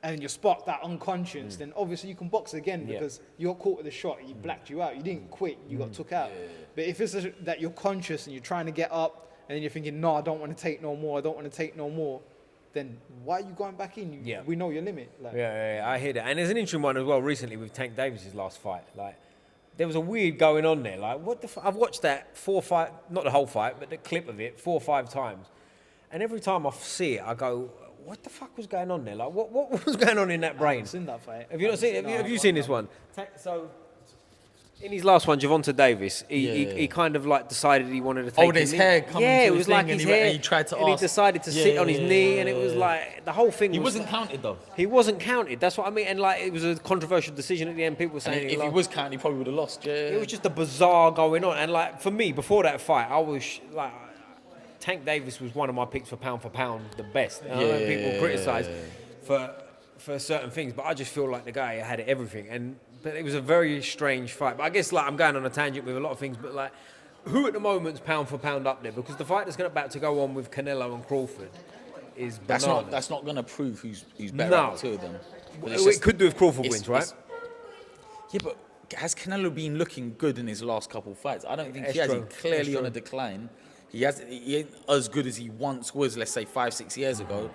and you spark that unconscious, then obviously you can box again, because you got caught with a shot, he blacked you out. You didn't quit, you got took out. But if it's that you're conscious and you're trying to get up, and then you're thinking, no, I don't want to take no more, then why are you going back in? We know your limit. Like. Yeah, I hear that. And there's an interesting one as well recently with Tank Davis' last fight. Like, there was a weird going on there. Like, what the I've watched that 4 or 5, not the whole fight, but the clip of it 4 or 5 times. And every time I see it, I go, what the fuck was going on there? Like, what was going on in that brain? I haven't seen that fight. Have you not seen it? Have you seen this one? So, in his last one, Gervonta Davis, he kind of like decided he wanted to take. Oh, his hair coming to it his was thing, like and his hair. And he tried to and he decided to sit on his knee, and it was like the whole thing. He wasn't counted though. He wasn't counted. That's what I mean. And like, it was a controversial decision at the end. People were saying if he was counted, he probably would have lost. Yeah. It was just a bizarre going on. And like, for me, before that fight, I was like, Tank Davis was one of my picks for pound, the best. And I know people criticise for certain things, but I just feel like the guy had everything. But it was a very strange fight. But I guess, like, I'm going on a tangent with a lot of things, but like, who at the moment's pound for pound up there? Because the fight that's about to go on with Canelo and Crawford is bananas. That's not going to prove who's better out of the two of them. It could do if Crawford wins, right? Yeah, but has Canelo been looking good in his last couple of fights? I don't think he has. He's clearly on a decline. He ain't as good as he once was, let's say 5-6 years ago.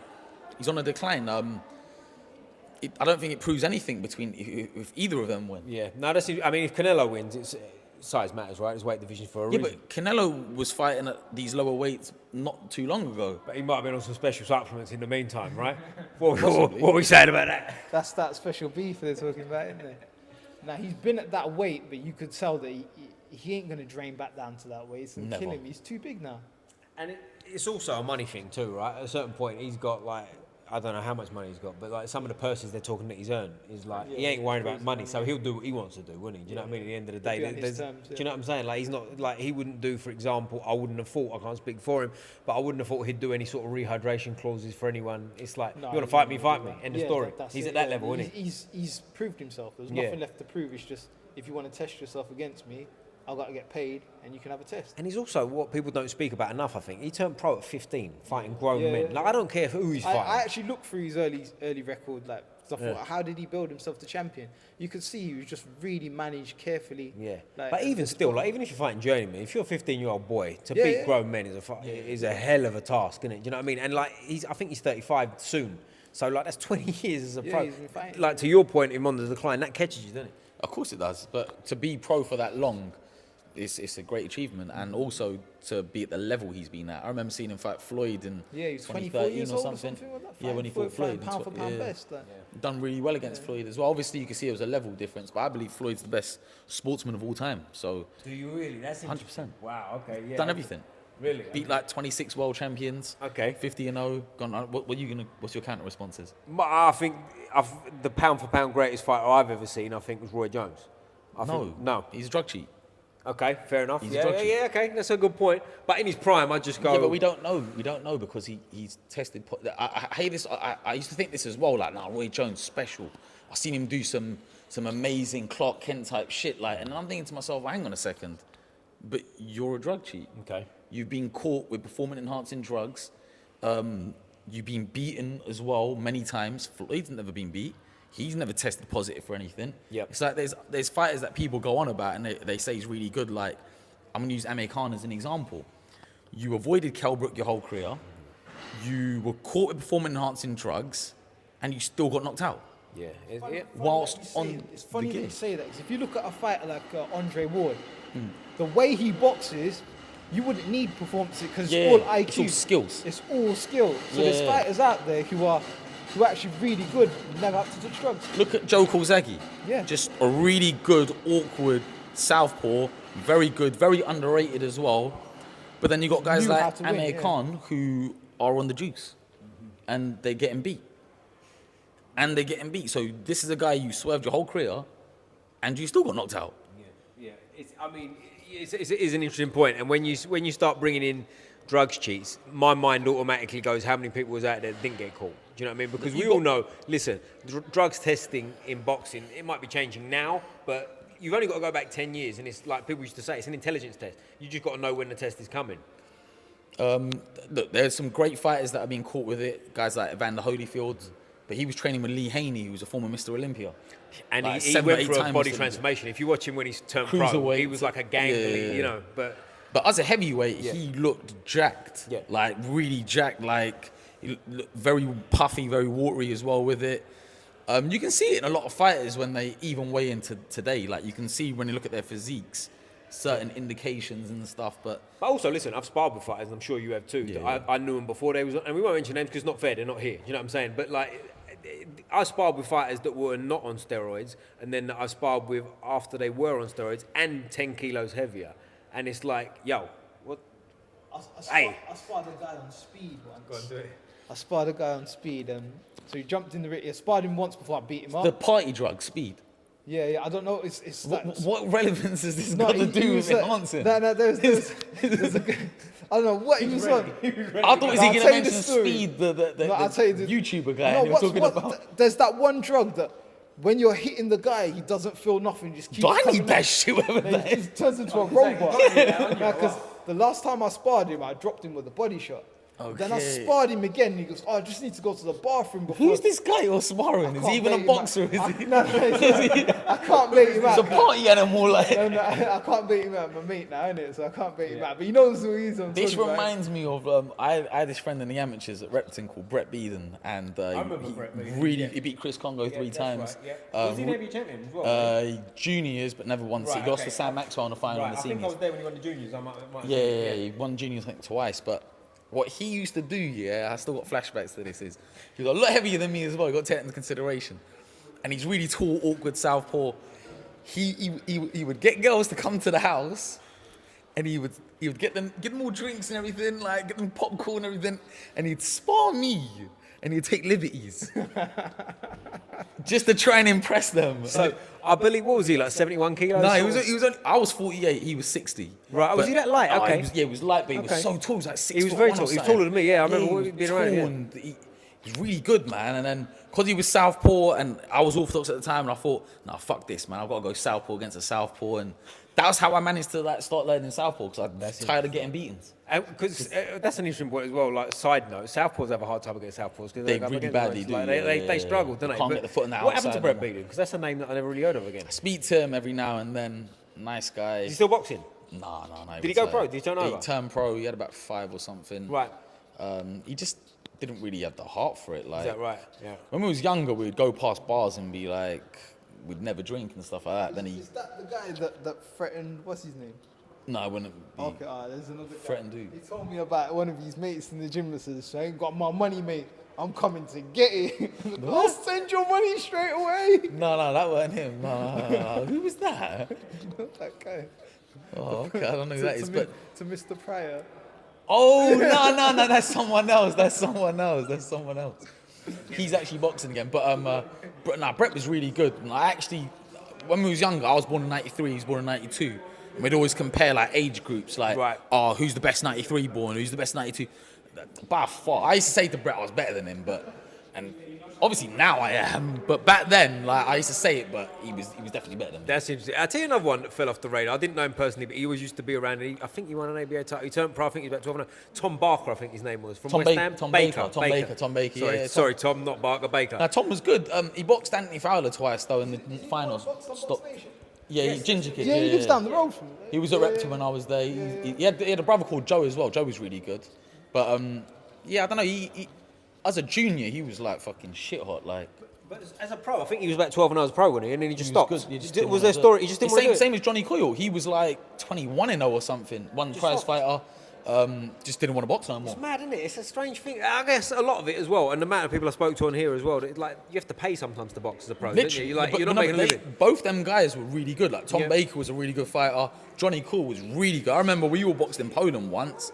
He's on a decline. I don't think it proves anything if either of them win. Yeah, no, I mean, if Canelo wins, size matters, right? There's weight divisions for a Yeah, reason. but Canelo was fighting at these lower weights not too long ago. But he might have been on some special supplements in the meantime, right? What are we saying about that? That's that special beef they're talking about, isn't it? Now, he's been at that weight, but you could tell that he ain't going to drain back down to that weight. It's going to kill him. He's too big now. And it's also a money thing too, right? At a certain point, he's got like, I don't know how much money he's got, but like some of the purses they're talking that he's earned is like, he ain't worried about money, so he'll do what he wants to do, wouldn't he? Do you know what I mean? At the end of the day, He'll be on his terms, do you know what I'm saying? Like, he's not, like, he wouldn't do, for example, I wouldn't have thought, I can't speak for him, but I wouldn't have thought he'd do any sort of rehydration clauses for anyone. It's like, No, you want to fight me, fight me. End of story. He's it, at that level, isn't he? He's proved himself. There's Yeah. nothing left to prove. It's just, if you want to test yourself against me, I've got to get paid, and you can have a test. And he's also what people don't speak about enough, I think. He turned pro at 15, fighting grown Yeah. men. Like, I don't care who he's fighting. I actually looked through his early record, like, 'cause I thought, how did he build himself to champion? You could see he was just really managed carefully. Yeah, Like, but even still, like even if you're fighting journeymen, if you're a 15-year-old boy to Yeah, beat yeah. grown men is a hell of a task, isn't it? Do you know what I mean? And like I think he's 35 soon, so like that's 20 years as a Yeah, pro. he's been fighting. Like to your point, him on the decline, that catches you, doesn't it? Of course it does, but to be pro for that long, it's a great achievement, and also to be at the level he's been at. I remember seeing him fight Floyd in Yeah, he was 24 2013 years or old something. or something like that. Yeah, when he fought Floyd. Pound for pound yeah. best. Like. Done really well against Floyd as well. Obviously, you can see it was a level difference, but I believe Floyd's the best sportsman of all time. So Do you really? That's 100%. Wow. Okay. Yeah. done everything. Really? Beat like 26 world champions. Okay. 50-0. Gone. What's your counter responses? I think the pound for pound greatest fighter I've ever seen, I think, was Roy Jones. No. He's a drug cheat. Okay, fair enough. He's a drug cheat. Okay, that's a good point. But in his prime, I'd just go. Yeah, but we don't know. We don't know because he's tested. I hate this. I used to think this as well. Like, now Roy Jones special. I've seen him do some amazing Clark Kent type shit. Like, and I'm thinking to myself, hang on a second, but you're a drug cheat. Okay. You've been caught with performance enhancing drugs. You've been beaten as well many times. Floyd's never been beat. He's never tested positive for anything. Yep. It's like there's fighters that people go on about and they say he's really good. Like, I'm going to use Amir Khan as an example. You avoided Kell Brook your whole career. You were caught with performance-enhancing drugs, and you still got knocked out. Yeah. Whilst It's funny that you game. say that, 'cause if you look at a fighter like Andre Ward, the way he boxes, you wouldn't need performance because Yeah, it's all IQ. it's all skills. It's all skill. So there's Yeah. fighters out there who are actually really good, never have to touch drugs. Look at Joe Kolzagi. Yeah. Just a really good, awkward southpaw. Very good, very underrated as well. But then you got guys Knew how like to win, Amir yeah. Khan who are on the juice. And they're getting beat. So this is a guy you swerved your whole career, and you still got knocked out. Yeah. It is an interesting point. And when you start bringing in drugs cheats, my mind automatically goes, how many people was out there that didn't get caught? Do you know what I mean? Because we all know, listen, drugs testing in boxing, it might be changing now, but you've only got to go back 10 years, and it's like people used to say, it's an intelligence test. You just got to know when the test is coming. Look, there's some great fighters that have been caught with it. Guys like Evander Holyfield, but he was training with Lee Haney, who was a former Mr. Olympia. And Like he 7 or went 8 through a times body Mr. transformation. If you watch him when he's turned pro, Cruiserweight. he was like a gangly, you know, but... But as a heavyweight, he looked jacked. Yeah. Like, really jacked. Like, he looked very puffy, very watery as well with it. You can see it in a lot of fighters when they even weigh into today. Like, you can see when you look at their physiques, certain indications and stuff. But also, listen, I've sparred with fighters, and I'm sure you have too. Yeah. I knew them before they was, and we won't mention names because it's not fair, they're not here. You know what I'm saying? But like, I sparred with fighters that were not on steroids, and then I sparred with after they were on steroids and 10 kilos heavier. And it's like, yo, what? I sparred a guy on speed once. Go on, do it. I sparred a guy on speed, so he jumped in the ring. I sparred him once before I beat him up. the party drug, speed. Yeah, I don't know. It's like, What relevance has this No, got to he do was with like- enhancing? No, there's a I don't know what he was on. I thought I'll was he going tell to you the mention story. Speed, the I'll tell you the YouTuber guy, No, and he was talking about. there's that one drug that when you're hitting the guy, he doesn't feel nothing. Just keeps Do I coming need that up. shit, whatever And that he is? just turns into a robot. Because the last time I sparred him, I dropped him with a body shot. Then I Okay. sparred him again. And he goes, "Oh, I just need to go to the bathroom before." Who's this guy you're sparring? Is he even a boxer? Is he? No, I can't beat him He's out. a party animal, like. No, I can't beat him out. My mate now, innit? So I can't beat him out. But he knows who he is. This reminds me of I had this friend in the amateurs at Repton called Brett Beeden, and he beat Chris Congo 3 times. Right, yeah. Was he Navy champion as well? Juniors, but never won. Right, he lost okay. to Sam Maxwell in the final in the I think I seniors. was there when he won the juniors. I might Yeah, he won juniors I think twice. But what he used to do, I still got flashbacks to this. Is he was a lot heavier than me as well. He got to take it into consideration, and he's really tall, awkward southpaw. He would get girls to come to the house, and he would get them all drinks and everything, like get them popcorn and everything, and he'd spar me, and he'd take liberties, just to try and impress them. So I believe, what was he, like 71 kilos? No, he was only, I was 48, he was 60. Right, was he that light? Okay. He was light, but he Okay. was so tall. He was like 6 He was foot very one or tall. He was something. taller than me, yeah. I remember he being was around, tall yeah. and he was really good, man. And then, because he was southpaw and I was orthodox at the time, and I thought, nah, fuck this, man. I've got to go southpaw against a southpaw. And that was how I managed to like start learning southpaw, because I was tired of getting beatings. Because that's an interesting point as well. Like, side note, southpaws have a hard time against southpaws because They really badly do, They struggle, don't they? Can't But get the foot on the what happened to outside, Brett man. Beeden? Because that's a name that I never really heard of again. I speak to him every now and then. Nice guy. Is he still boxing? No. Did he go pro? Did he turn over? He turned pro. He had about 5 or something. Right. He just didn't really have the heart for it. Like, Is that right? Yeah. when we was younger, we'd go past bars and be like, we'd never drink and stuff like that. Then he, Is that the guy that threatened? What's his name? no, I wouldn't be. Okay, there's another guy. Threatened who? He told me about one of his mates in the gym that says, "I ain't got my money, mate. I'm coming to get it." I'll send your money straight away. No, that wasn't him. No. Who was that? That guy. Oh, okay, I don't know who that is. But To Mr. Pryor. oh no, that's someone else. He's actually boxing again. But Brett was really good. And I actually, when we was younger, I was born in '93. He was born in '92. And we'd always compare like age groups, like, Right. who's the best '93 born? Who's the best '92? By far, I used to say to Brett I was better than him, and obviously now I am. But back then, like, I used to say it, but he was definitely better than me. That's interesting. I'll tell you another one that fell off the radar. I didn't know him personally, but he always used to be around. I think he won an ABA title. He turned pro, I think he was about 12 and Tom Barker, I think his name was. From Tom West Baker, Ham. Tom Baker. Sorry, Yeah, sorry, Tom, not Barker, Baker. Now, Tom was good. He boxed Anthony Fowler twice, though, in the finals. Yeah, Ginger Kid. Yeah, he lives down the road from me. He was at Repton when I was there. He had a brother called Joe as well. Joe was really good. But, I don't know. He as a junior, he was, like, fucking shit hot, like. But as a pro, I think he was about 12 and I was pro, wasn't he? And then he just stopped. Good. He just Was didn't there a wanna do story? it. He just didn't It's want to do it. same as Johnny Coyle. He was, like, 21-0 or something. One prize fighter. Just didn't want to box no more. It's mad, isn't it? It's a strange thing. I guess a lot of it as well, and the amount of people I spoke to on here as well, that, like, you have to pay sometimes to box as a pro, don't you? Literally, You're not making a living. both them guys were really good. Like Tom Yeah. Baker was a really good fighter. Johnny Cool was really good. I remember we all boxed in Poland once.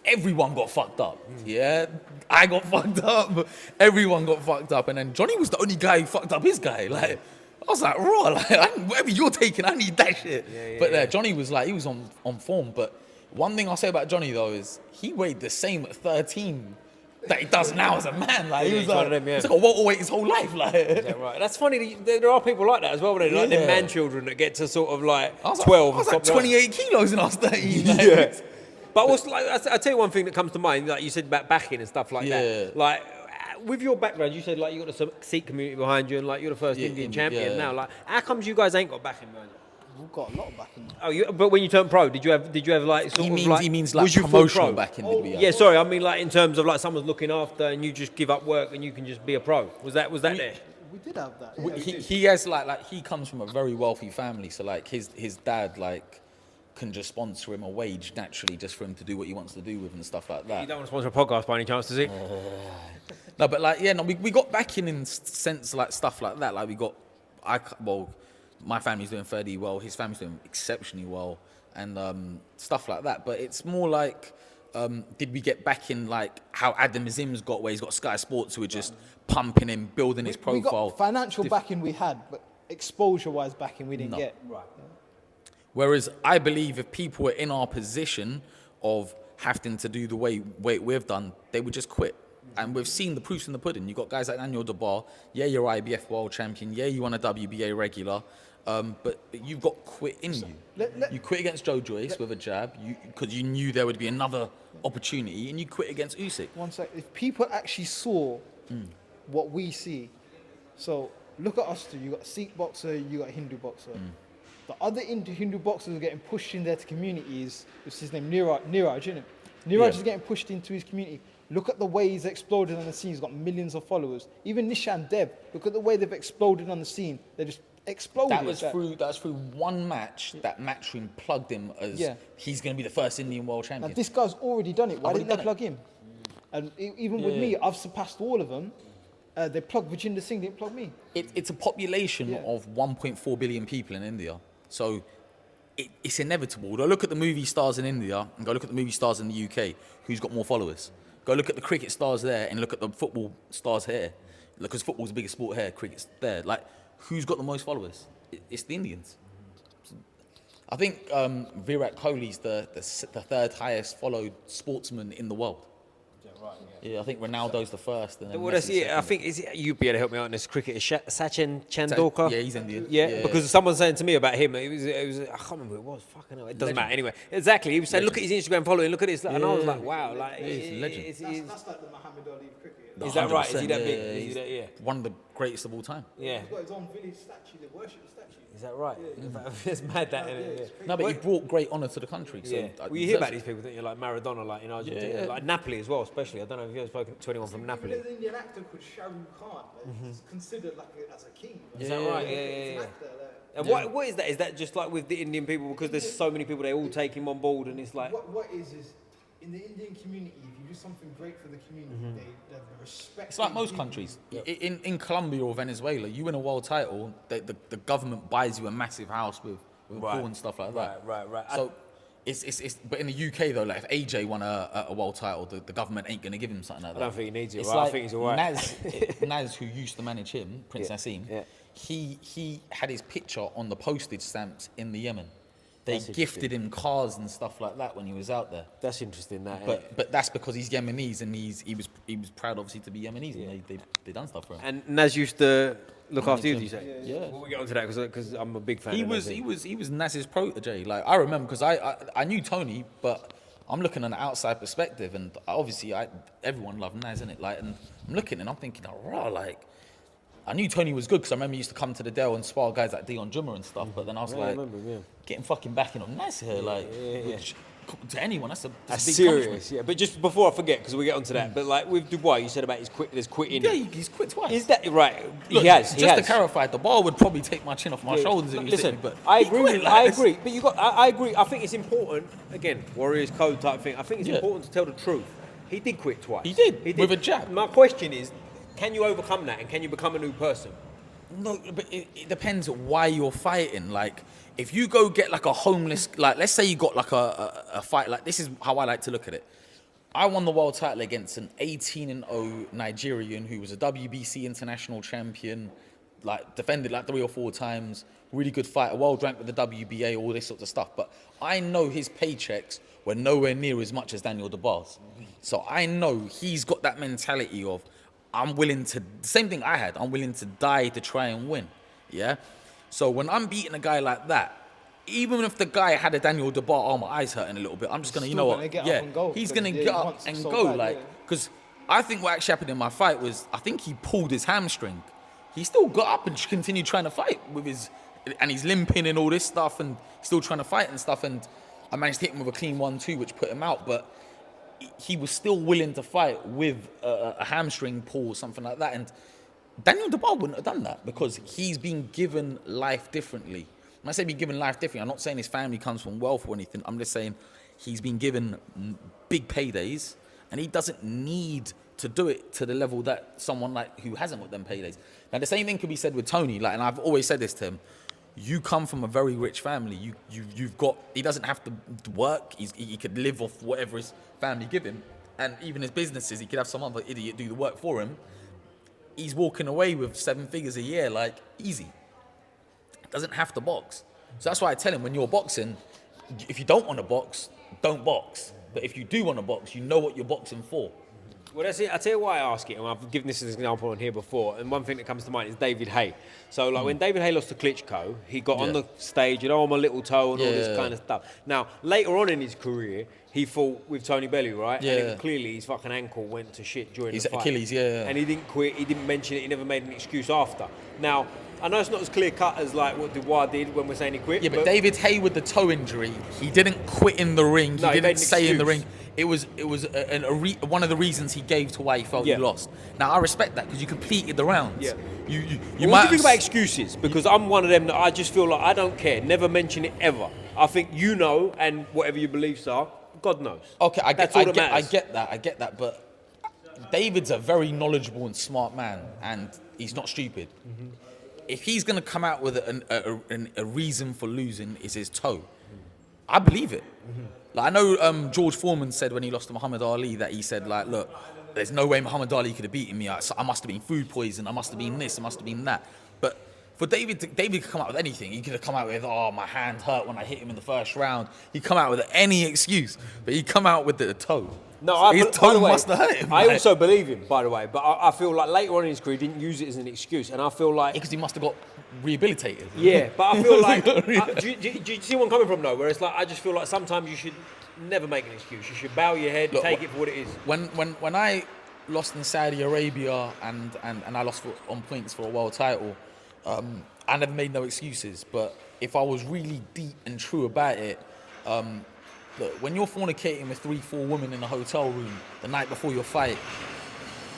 Everyone got fucked up. Yeah, I got fucked up. Everyone got fucked up, and then Johnny was the only guy who fucked up his guy. Like, I was like, raw. Like, whatever you're taking, I need that shit. But Johnny was like, he was on form. But one thing I'll say about Johnny though is he weighed the same at 13 that he does now as a man. Like, he was he's one like, of them, yeah. he's like a welterweight his whole life. Like, Yeah, right. That's funny. There are people like that as well, like Yeah. the man children that get to sort of like I was 12. I was and like stop 28 kilos and I was 13. Like, Yeah. But what's like, I tell you one thing that comes to mind, like you said about backing and stuff like Yeah. that. Like with your background, you said like you got the Sikh community behind you, and like you're the first Yeah, Indian champion yeah. now. Like, how comes you guys ain't got backing behind you? We've got a lot of backing. Oh, but when you turned pro, did you have like sort of like? He means like was you full promotional pro? backing. Did we have? Yeah, sorry, I mean like in terms of like someone's looking after and you just give up work and you can just be a pro. Was that there? We did have that. Yeah, we did. He has like he comes from a very wealthy family, so like his dad like can just sponsor him a wage naturally just for him to do what he wants to do with and stuff like that. You don't want to sponsor a podcast by any chance, does he? No, but like we got backing in sense like stuff like that. Like my family's doing fairly well, his family's doing exceptionally well, and stuff like that. But it's more like, did we get backing like how Adam Azim's got, where he's got Sky Sports who are just pumping him, building his We profile. got financial backing we had, but exposure-wise backing we didn't No. get. Right. Whereas I believe if people were in our position of having to do the way we've done, they would just quit. And we've seen the proofs in the pudding. You've got guys like Daniel DeBar. Yeah, you're IBF world champion. Yeah, you won a WBA regular. But you've got quit in you. You quit against Joe Joyce with a jab because you knew there would be another opportunity and you quit against Usyk. One sec. If people actually saw what we see, so look at us two. You got a Sikh boxer, you got a Hindu boxer. The other Hindu boxers are getting pushed in their communities. What's his name? Niraj, isn't it? Niraj is getting pushed into his community. Look at the way he's exploded on the scene. He's got millions of followers. Even Nishan Dev, look at the way they've exploded on the scene. They just exploded. That was through one match that Matchroom plugged him as he's going to be the first Indian world champion. And this guy's already done it. Why didn't they plug him? And even with me, I've surpassed all of them. They plugged Vijender Singh, didn't plug me. It's a population of 1.4 billion people in India. So it's inevitable. Go look at the movie stars in India and go look at the movie stars in the UK. Who's got more followers? Go look at the cricket stars there and look at the football stars here. Because football's the biggest sport here, cricket's there. Like, who's got the most followers? It's the Indians. I think Virat Kohli's the third highest followed sportsman in the world. Yeah, I think Ronaldo's the first. And then Well, that's it. I think you'd be able to help me out on this cricket. Sachin Chandorkar. Yeah, he's Indian. Yeah, because someone's saying to me about him. It was. I can't remember who it was. Fucking hell. It doesn't matter. Anyway, exactly. He was saying, look at his Instagram following. Look at this. And I was like, wow. Like, he's a legend. That's like the Muhammad Ali of cricket. Is that right? Is he that 100%, big? Is he that, yeah. One of the greatest of all time. Yeah. He's got his own village statue. They worship the statue. Is that right? It's mad that, isn't it? No, but he brought great honour to the country. So Yeah. Well, you hear about these people, don't you? Like Maradona, like in Argentina, like Napoli as well, especially. I don't know if you've ever spoken to anyone from Napoli. There's an Indian actor called Shah Rukh Khan. He's considered like as a king. Is that right? Yeah. And what is that? Is that just like with the Indian people, because there's so many people, they all take him on board, and it's like... What is in the Indian community, if you do something great for the community, they respect. It's like most countries. In Colombia or Venezuela, you win a world title, the government buys you a massive house with pool and stuff like that. Right. So it's but in the UK though, like if AJ won a world title, the government ain't gonna give him something like that. I don't think he needs it. It's Right? like I think he's all right. Naz, who used to manage him, Prince Nassim, he had his picture on the postage stamps in the Yemen. They gifted him cars and stuff like that when he was out there. That's interesting. But that's because he's Yemenis and he was proud obviously to be Yemenis and they done stuff for him. And Naz used to look after you, did you say? Yeah. We'll get onto that because I'm a big fan. He of was Naz. he was Naz's protege. Like I remember because I knew Tony, but I'm looking on the outside perspective, and obviously everyone loved Naz, innit? Like, and I'm looking and I'm thinking, like. I knew Tony was good because I remember he used to come to the Dell and spar guys like Dion Jummer and stuff. But then I was getting fucking backing on Naz here, which to anyone that's big serious. Yeah, but just before I forget, because we get onto that. But like with Dubois, you said about his quitting. Yeah, he's quit twice. Is that right? Look, he has. To clarify, the bar would probably take my chin off my shoulders if he was sitting, but I he agree. quit like I this. agree. But I agree. I think it's important. Again, Warriors Code type thing. I think it's important to tell the truth. He did quit twice. He did with a jab. My question is, can you overcome that and can you become a new person? No, but it depends why you're fighting. Like, if you go get like a homeless, like let's say you got like a fight, like this is how I like to look at it. I won the world title against an 18-0 Nigerian who was a WBC international champion, like defended like 3 or 4 times, really good fighter, world ranked with the WBA, all this sort of stuff. But I know his paychecks were nowhere near as much as Daniel Dubois. So I know he's got that mentality of, I'm willing to, the same thing I had, I'm willing to die to try and win, yeah? So when I'm beating a guy like that, even if the guy had a Daniel Dubois, oh, my eyes hurting a little bit, I'm just going to, you know what, he's going to get up and go, like, because I think what actually happened in my fight was, I think he pulled his hamstring. He still got up and continued trying to fight with his, and he's limping and all this stuff, and still trying to fight and stuff, and I managed to hit him with a clean 1-2, which put him out, but he was still willing to fight with a hamstring pull or something like that. And Daniel Dubois wouldn't have done that because he's been given life differently. When I say been given life differently, I'm not saying his family comes from wealth or anything. I'm just saying he's been given big paydays and he doesn't need to do it to the level that someone like who hasn't got them paydays. Now, the same thing could be said with Tony. Like, and I've always said this to him. You come from a very rich family. You've got. He doesn't have to work. He could live off whatever his family give him, and even his businesses. He could have some other idiot do the work for him. He's walking away with 7 figures a year, like easy. Doesn't have to box. So that's why I tell him when you're boxing, if you don't want to box, don't box. But if you do want to box, you know what you're boxing for. Well, that's it. I tell you why I ask it, and I've given this as an example on here before. And one thing that comes to mind is David Haye. So, like when David Haye lost to Klitschko, he got on the stage, on my little toe and all this kind of stuff. Now, later on in his career, he fought with Tony Bellew, right? Yeah. And clearly his fucking ankle went to shit during the fight. Achilles, yeah. And he didn't quit. He didn't mention it. He never made an excuse after. Now, I know it's not as clear cut as like what Dubois did when we're saying he quit. Yeah, but David Haye with the toe injury, he didn't quit in the ring. No, he didn't say in the excuse. ring. It was one of the reasons he gave to why he felt he lost. Now I respect that because you completed the rounds. Yeah. You What do might you think about excuses? Because I'm one of them that I just feel like I don't care. Never mention it ever. I think you know, and whatever your beliefs are, God knows. Okay, I That's all that matters. get that. But David's a very knowledgeable and smart man, and he's not stupid. Mm-hmm. If he's going to come out with a reason for losing is his toe, I believe it. Mm-hmm. Like I know George Foreman said when he lost to Muhammad Ali that he said like, look, there's no way Muhammad Ali could have beaten me. I must have been food poisoned. I must have been this. I must have been that. But for David could come out with anything. He could have come out with, my hand hurt when I hit him in the first round. He'd come out with any excuse, but he'd come out with the toe. No, his by toe the way, must have hurt him. I also believe him, by the way, but I feel like later on in his career he didn't use it as an excuse, and I feel like because he must have got rehabilitated. yeah, but I feel like do you see where I'm coming from though? Where it's like I just feel like sometimes you should never make an excuse. You should bow your head, take it for what it is. When I lost in Saudi Arabia and I lost on points for a world title, I never made no excuses. But if I was really deep and true about it, look, when you're fornicating with 3-4 women in a hotel room the night before your fight,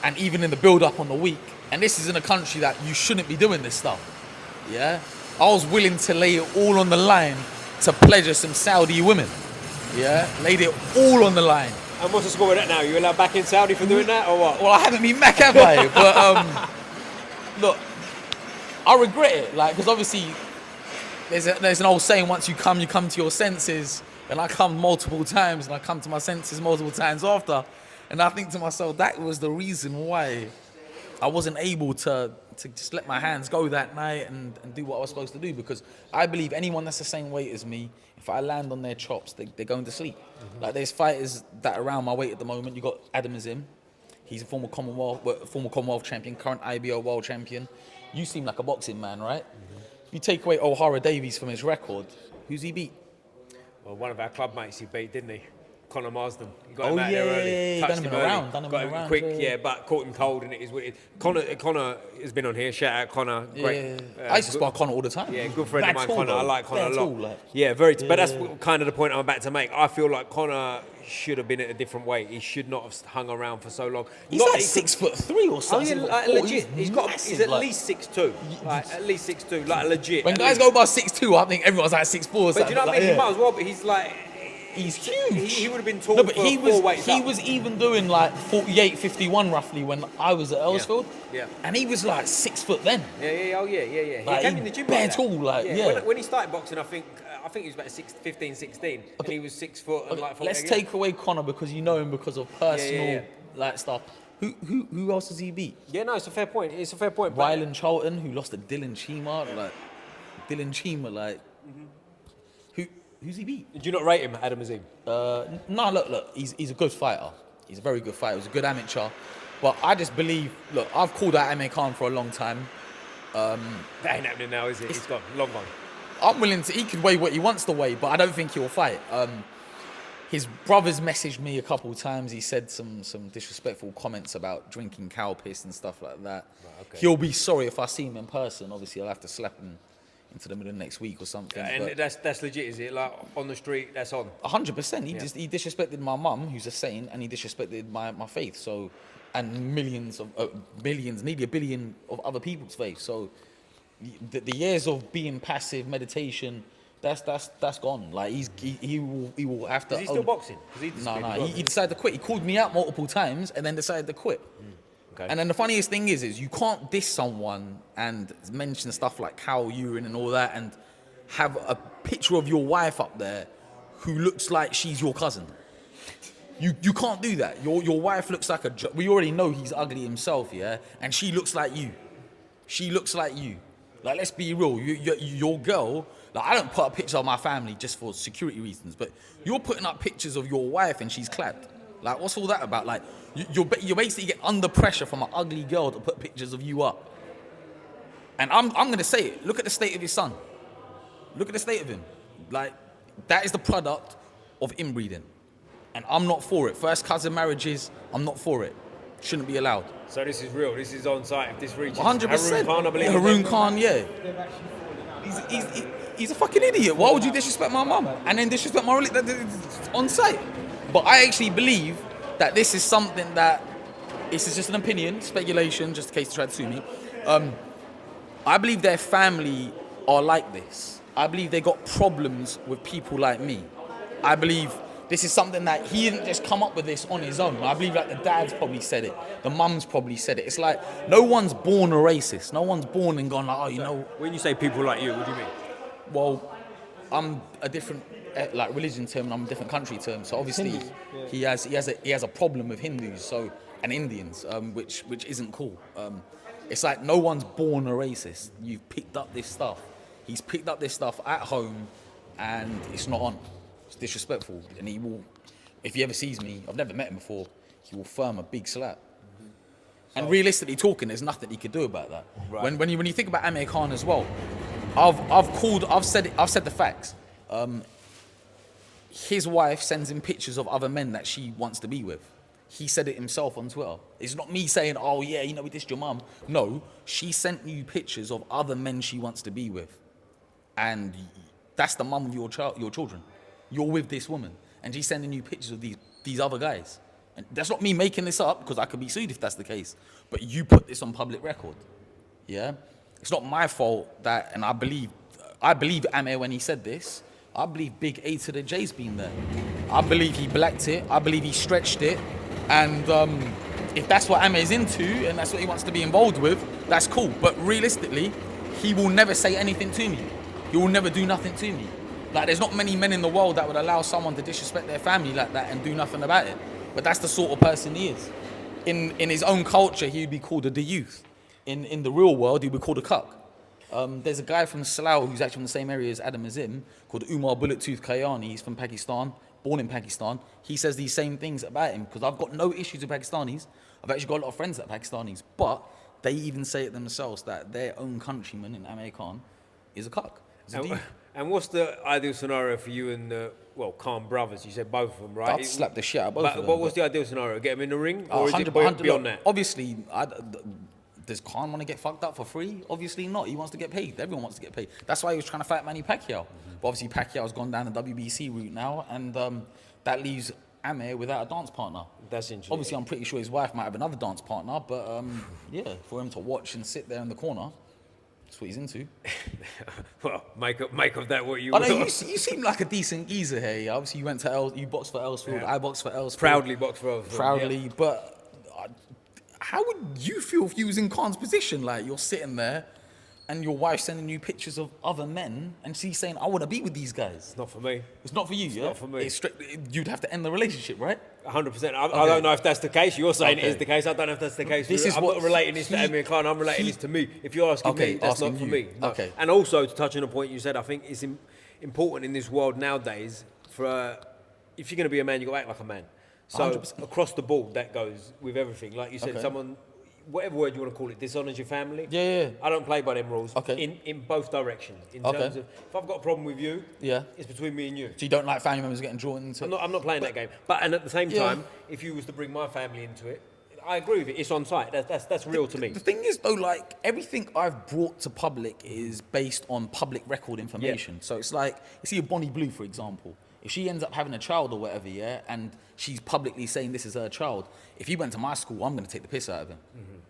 and even in the build-up on the week, and this is in a country that you shouldn't be doing this stuff, yeah? I was willing to lay it all on the line to pleasure some Saudi women, yeah? Laid it all on the line. And what's the score with that now? You allowed back in Saudi for doing that, or what? Well, I haven't been back, have I? But, look, I regret it, like, because obviously there's an old saying, once you come to your senses. And I come multiple times, and I come to my senses multiple times after. And I think to myself, that was the reason why I wasn't able to just let my hands go that night and do what I was supposed to do. Because I believe anyone that's the same weight as me, if I land on their chops, they're going to sleep. Mm-hmm. Like there's fighters that are around my weight at the moment. You got Adam Azim. He's a former Commonwealth champion, current IBO world champion. You seem like a boxing man, right? Mm-hmm. If you take away O'Hara Davies from his record, who's he beat? Well, one of our club mates he beat, didn't he? Conor Marsden. He got him out there early. Done him around. Got him quick, but caught him cold, and it is weird. Conor has been on here. Shout out Conor. Great. I used to spar Conor all the time. Yeah, good friend of mine, Conor. I like Conor a lot. Like. Yeah, very. But that's kind of the point I'm about to make. I feel like Conor should have been at a different weight. He should not have hung around for so long. He's not like 6'3" or something. Oh, yeah, like, legit. He's at like, least 6'2". Like at least 6'2". Like legit. When guys go above 6'2", I think everyone's like 6'4". But do you know what I mean? He might as well. But he's like. He's huge. He would have been tall. No, but for he up. was even doing like 48, 51 roughly when I was at Earlsfield. Yeah. And he was like 6 foot then. Yeah. Like, he came in the gym bare like tall, like yeah. When he started boxing, I think he was about 15, 16, and he was 6 foot and like. Let's take away Conor because you know him because of personal like stuff. Who else does he beat? Yeah, no, it's a fair point. Ryland Charlton, who lost to Dylan Chima, like. Who's he beat? Did you not rate him, Adam Azim? No, look, he's a good fighter. He's a very good fighter. He's a good amateur. But I just believe, look, I've called out Amir Khan for a long time. That ain't happening now, is it? It's gone. Long gone. I'm willing to, he can weigh what he wants to weigh, but I don't think he'll fight. His brother's messaged me a couple of times. He said some disrespectful comments about drinking cow piss and stuff like that. Right, okay. He'll be sorry if I see him in person. Obviously, I'll have to slap him into the middle of next week or something. And that's legit, is it? Like on the street, that's on. 100%. He disrespected my mum, who's a saint, and he disrespected my faith. So, and millions, nearly a billion of other people's faith. So, the years of being passive meditation, that's gone. Like he will have to. Is he still boxing? No. He decided to quit. He called me out multiple times and then decided to quit. Okay. And then the funniest thing is you can't diss someone and mention stuff like cow urine and all that and have a picture of your wife up there who looks like she's your cousin. You can't do that. Your wife looks like we already know he's ugly himself, yeah? And she looks like you. Like, let's be real. Your girl, like, I don't put a picture of my family just for security reasons, but you're putting up pictures of your wife and she's clad. Like, what's all that about? Like, you basically get under pressure from an ugly girl to put pictures of you up. And I'm going to say it. Look at the state of his son. Look at the state of him. Like, that is the product of inbreeding. And I'm not for it. First cousin marriages, I'm not for it. Shouldn't be allowed. So this is real. This is on site. If this reaches 100%. Haroon Khan, I believe. Haroon Khan, yeah. He's a fucking idiot. Why would you disrespect my mum and then disrespect my on site? But I actually believe that this is something that this is just an opinion, speculation, just in case they try to sue me. I believe their family are like this. I believe they got problems with people like me. I believe this is something that he didn't just come up with this on his own. I believe like the dad's probably said it. The mum's probably said it. It's like no one's born a racist. No one's born and gone like, oh, you know. When you say people like you, what do you mean? Well, I'm a different like religion term and I'm a different country term. So obviously he has a problem with Hindus and Indians, which isn't cool. It's like no one's born a racist. You've picked up this stuff. He's picked up this stuff at home and it's not on. It's disrespectful. And he will, if he ever sees me, I've never met him before, he will firm a big slap. And realistically talking, there's nothing he could do about that. Right. When you think about Amir Khan as well, I've said the facts. His wife sends him pictures of other men that she wants to be with. He said it himself on Twitter. It's not me saying, oh yeah, you know, we dissed your mum. No, she sent you pictures of other men she wants to be with. And that's the mum of your children. You're with this woman. And she's sending you pictures of these other guys. And that's not me making this up, because I could be sued if that's the case. But you put this on public record. Yeah? It's not my fault that, and I believe Amir when he said this. I believe Big A to the J's been there. I believe he blacked it. I believe he stretched it. And if that's what Amir's into and that's what he wants to be involved with, that's cool. But realistically, he will never say anything to me. He will never do nothing to me. Like, there's not many men in the world that would allow someone to disrespect their family like that and do nothing about it. But that's the sort of person he is. In his own culture, he would be called a youth. In the real world, he would be called a cuck. There's a guy from Slough who's actually from the same area as Adam Azim called Umar Bullet Tooth Kayani. He's from Pakistan, born in Pakistan. He says these same things about him because I've got no issues with Pakistanis. I've actually got a lot of friends that are Pakistanis, but they even say it themselves that their own countryman in Amir Khan is a cuck. And what's the ideal scenario for you and the, Khan brothers? You said both of them, right? I'd slap the shit out of both of them. But what's the ideal scenario? Get them in the ring? Or is it beyond that? Obviously, does Khan want to get fucked up for free? Obviously not. He wants to get paid. Everyone wants to get paid. That's why he was trying to fight Manny Pacquiao. But obviously Pacquiao's gone down the WBC route now, and that leaves Amir without a dance partner. That's interesting. Obviously, I'm pretty sure his wife might have another dance partner, but yeah, for him to watch and sit there in the corner, that's what he's into. Well, make of that what you will. I know, you seem like a decent geezer here. Yeah? Obviously, you went to you boxed for Ellsfield, yeah. I boxed for Ellsfield. Proudly boxed for Ellsfield. Proudly, yeah. But how would you feel if you was in Khan's position? Like, you're sitting there and your wife's sending you pictures of other men and she's saying, I want to be with these guys. It's not for me. It's not for you, It's not for me. You'd have to end the relationship, right? 100%. I don't know if that's the case. You're saying it is the case. I don't know if that's the case. I'm not relating this to Amir Khan. I'm relating this to me. If you're asking me, that's not for me. No. Okay. And also, to touch on a point you said, I think it's important in this world nowadays for, if you're going to be a man, you've got to act like a man. So 100%. Across the board, that goes with everything. Like you said, someone, whatever word you want to call it, dishonours your family. Yeah. I don't play by them rules. Okay. In both directions. In terms of, if I've got a problem with you, it's between me and you. So you don't like family members getting drawn into it? I'm not playing that game. But and at the same time, if you was to bring my family into it, I agree with it. It's on site. That's real to me. The thing is, though, like, everything I've brought to public is based on public record information. Yeah. So it's like, you see a Bonnie Blue, for example. If she ends up having a child or whatever, and she's publicly saying this is her child, if he went to my school, I'm going to take the piss out of him.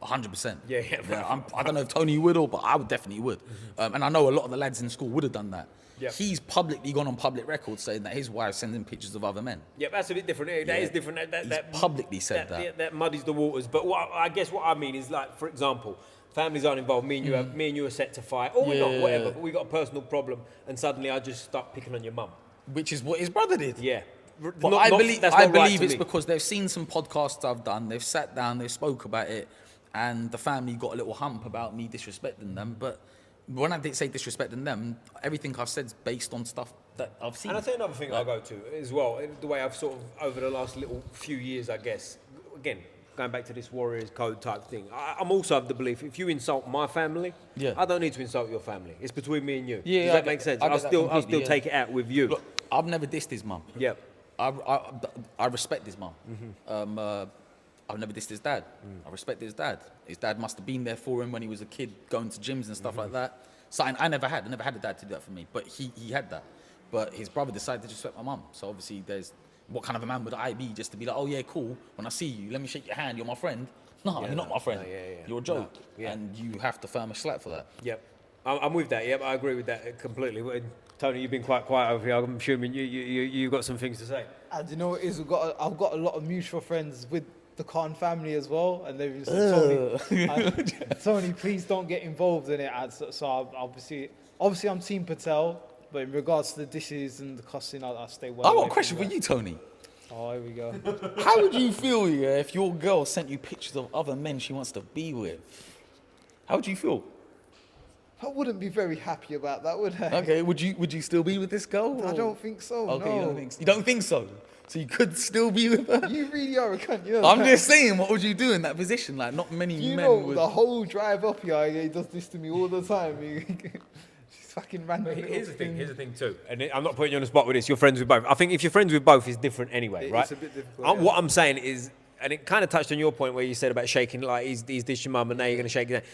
100%. Yeah. I don't know if Tony would, but I would definitely would. And I know a lot of the lads in school would have done that. Yep. He's publicly gone on public record saying that his wife's sending pictures of other men. Yeah, that's a bit different. That is different. He's publicly said that. Yeah, that muddies the waters. But I guess what I mean is, like, for example, families aren't involved. Me and you are set to fight. Or we're not, whatever. But we got a personal problem, and suddenly I just start picking on your mum. Which is what his brother did. Yeah. But I believe it's because they've seen some podcasts I've done, they've sat down, they spoke about it, and the family got a little hump about me disrespecting them. But when I did say disrespecting them, everything I've said is based on stuff I've seen. And I'll tell you another thing I go to as well, the way I've sort of, over the last little few years, I guess, again, going back to this Warriors Code type thing, I'm also of the belief, if you insult my family, I don't need to insult your family. It's between me and you. Yeah, Does that make sense? I'll still take it out with you. Look, I've never dissed his mum. Yep. I respect his mum. I've never dissed his dad. I respect his dad. His dad must have been there for him when he was a kid, going to gyms and stuff like that. Something I never had. I never had a dad to do that for me, but he had that. But his brother decided to disrespect my mum. So obviously there's, what kind of a man would I be just to be like, oh yeah, cool, when I see you, let me shake your hand, you're my friend. No, you're not my friend. You're a joke. And you have to firm a slap for that. Yep. I'm with that. Yep, I agree with that completely. Tony, you've been quite quiet over here. I'm assuming you got some things to say. And you know what it is? I've got a lot of mutual friends with the Khan family as well, and they've just said, Tony, please don't get involved in it. So obviously I'm Team Patel, but in regards to the dishes and the cussing, I stay well. I've got a question for you, Tony. Oh, here we go. How would you feel if your girl sent you pictures of other men she wants to be with? How would you feel? I wouldn't be very happy about that, would I? Okay, would you still be with this girl? I don't think so. Okay, no. you don't think so? So you could still be with her? You really are a cunt. You know I'm that? just saying, what would you do in that position? Like, not many You men know, would. the whole drive up here, he does this to me all the time. She's fucking random. Here's the thing too, and I'm not putting you on the spot with this. You're friends with both. I think if you're friends with both, it's different anyway, right? It's a bit difficult. What I'm saying is, and it kind of touched on your point where you said about shaking, like he's dished your mum, and now you're going to shake it.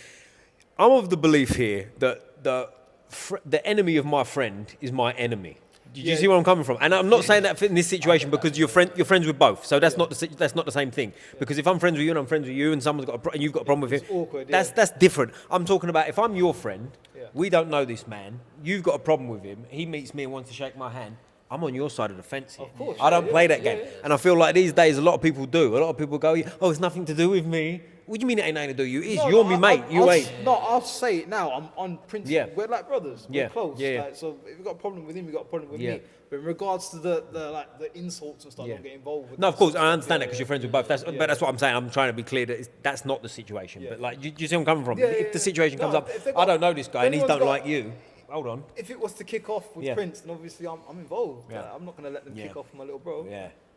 I'm of the belief here that the enemy of my friend is my enemy. Do you see where I'm coming from? And I'm not saying that in this situation because you're friends with both. So that's not the same thing. Because if I'm friends with you and I'm friends with you and someone's got and you've got a problem with him, awkward, that's different. I'm talking about if I'm your friend, we don't know this man, you've got a problem with him, he meets me and wants to shake my hand, I'm on your side of the fence here. Of course, I don't play that game. And I feel like these days a lot of people do. A lot of people go, oh, it's nothing to do with me. What do you mean it ain't nothing to do with you? It is. You're me mate. You ain't. No, I'll say it now. I'm on principle. Yeah. We're like brothers. We're close. Yeah. Like, so if you've got a problem with him, you've got a problem with me. But in regards to the insults and stuff, don't get involved with. No, of course, I understand that because you're friends with both. But that's what I'm saying. I'm trying to be clear that that's not the situation. But like, you see where I'm coming from? If the situation comes up, I don't know this guy and he don't like you. Hold on. If it was to kick off with Prince, then obviously I'm involved. Yeah. Like, I'm not going to let them kick off with my little bro.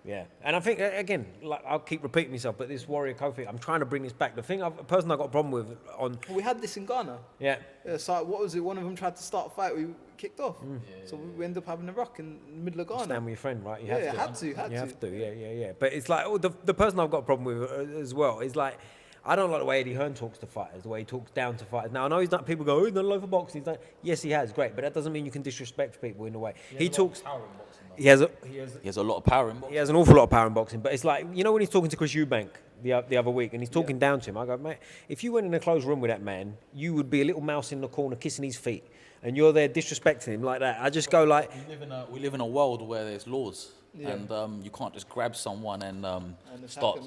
Yeah. And I think, again, like I'll keep repeating myself, but this Warrior Code thing, I'm trying to bring this back. The person I got a problem with on... Well, we had this in Ghana. Yeah. So what was it? One of them tried to start a fight. We kicked off. So we ended up having a rock in the middle of Ghana. Stand with your friend, right? You Had to. You have to, yeah. But it's like, the person I've got a problem with as well is like, I don't like the way Eddie Hearn talks to fighters, the way he talks down to fighters. Now, I know he's not, people go, oh, he's not low for boxing. He's like, yes, he has, great. But that doesn't mean you can disrespect people in a way. He talks... He has a lot of power in boxing. He has an awful lot of power in boxing. But it's like, you know when he's talking to Chris Eubank the other week and he's talking down to him, I go, mate, if you went in a closed room with that man, you would be a little mouse in the corner kissing his feet. And you're there disrespecting him like that. I just go like... We live in a world where there's laws. And you can't just grab someone and start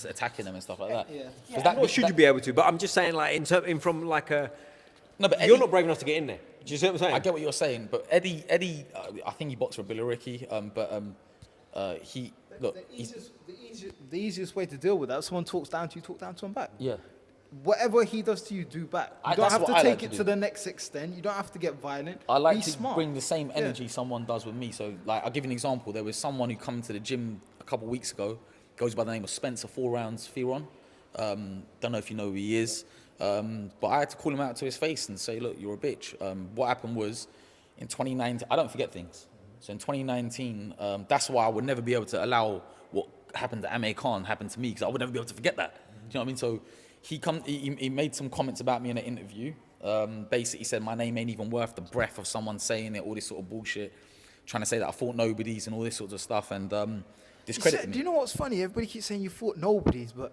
attacking them and stuff like that. That should you be able to? But I'm just saying, like, from like a... No, but Eddie, you're not brave enough to get in there. Do you see what I'm saying? I get what you're saying, but Eddie, I think he boxed for Billericay, The easiest way to deal with that, if someone talks down to you, talk down to him back. Yeah. Whatever he does to you, do back. You don't have to take it to the next extent. You don't have to get violent. I like to bring the same energy someone does with me. So, like, I'll give you an example. There was someone who come to the gym a couple of weeks ago, goes by the name of Spencer 4 Rounds Firon. Don't know if you know who he is. But I had to call him out to his face and say, look, you're a bitch. What happened was, in 2019, I don't forget things. So in 2019, that's why I would never be able to allow what happened to Amir Khan happen to me, because I would never be able to forget that. Do you know what I mean? So he made some comments about me in an interview. Basically said my name ain't even worth the breath of someone saying it, all this sort of bullshit, trying to say that I fought nobodies and all this sort of stuff, and discrediting me. Do you know what's funny? Everybody keeps saying you fought nobodies, but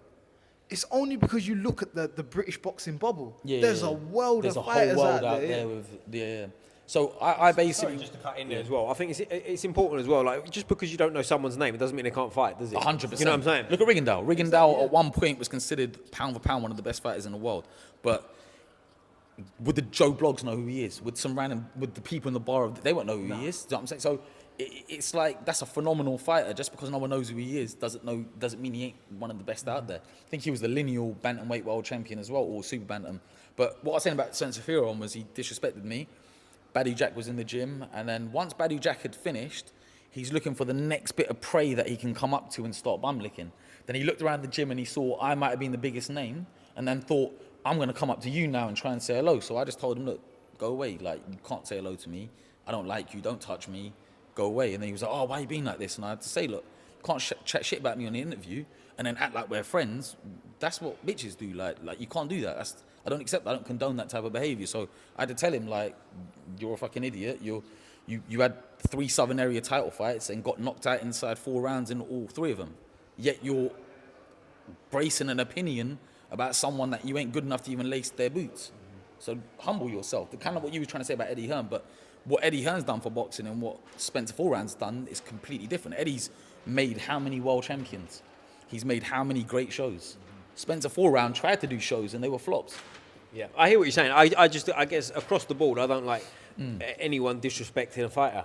it's only because you look at the British boxing bubble. There's a world of fighters out there. With So I basically... Sorry, just to cut in there as well. I think it's important as well. Like, just because you don't know someone's name, it doesn't mean they can't fight, does it? 100%. You know what I'm saying? Look at Rigondeaux. Rigondeaux at one point was considered pound for pound one of the best fighters in the world. But would the Joe Blogs know who he is? Would the people in the bar, they won't know who he is? Do you know what I'm saying? So it's like, that's a phenomenal fighter. Just because no one knows who he is doesn't mean he ain't one of the best out there. I think he was the lineal bantamweight world champion as well, or super bantam. But what I was saying about Spencer Firon was he disrespected me. Badou Jack was in the gym, and then once Badou Jack had finished, he's looking for the next bit of prey that he can come up to and start bum licking. Then he looked around the gym and he saw I might have been the biggest name, and then thought, I'm going to come up to you now and try and say hello. So I just told him, look, go away. Like, you can't say hello to me. I don't like you. Don't touch me. Go away. And then he was like, oh, why are you being like this? And I had to say, look, you can't chat shit about me on the interview and then act like we're friends. That's what bitches do. Like you can't do that. I don't accept that. I don't condone that type of behavior. So I had to tell him, like, you're a fucking idiot. You had 3 Southern Area title fights and got knocked out inside 4 rounds in all 3 of them. Yet you're bracing an opinion about someone that you ain't good enough to even lace their boots. So humble yourself. The kind of what you were trying to say about Eddie Hearn, but what Eddie Hearn's done for boxing and what Spencer Forehand's done is completely different. Eddie's made how many world champions? He's made how many great shows? Spencer Forehand tried to do shows and they were flops. Yeah, I hear what you're saying. I guess across the board, I don't like anyone disrespecting a fighter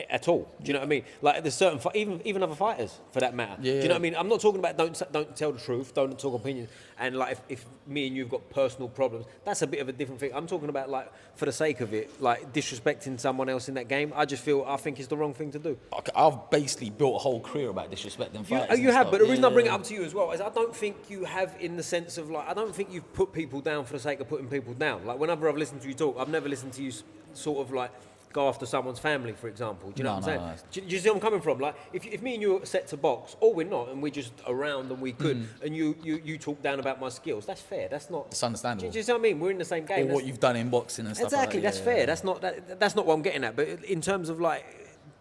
at all. Do you know what I mean? Like there's certain even other fighters for that matter. Yeah. Do you know what I mean? I'm not talking about don't tell the truth, don't talk opinions. And like if me and you've got personal problems, that's a bit of a different thing. I'm talking about like for the sake of it, like disrespecting someone else in that game. I think it's the wrong thing to do. I've basically built a whole career about disrespecting fighters. You have, but the reason I bring it up to you as well is I don't think you have in the sense of like I don't think you've put people down for the sake of putting people down. Like whenever I've listened to you talk, I've never listened to you sort of like go after someone's family, for example. Do you know what I'm saying? No. Do you see where I'm coming from? Like, if me and you are set to box, or we're not, and we're just around and we could, and you talk down about my skills, that's fair. That's not. It's understandable. Do you see what I mean? We're in the same game. Or what you've done in boxing and stuff Exactly, like that. that's fair. That's not what I'm getting at. But in terms of like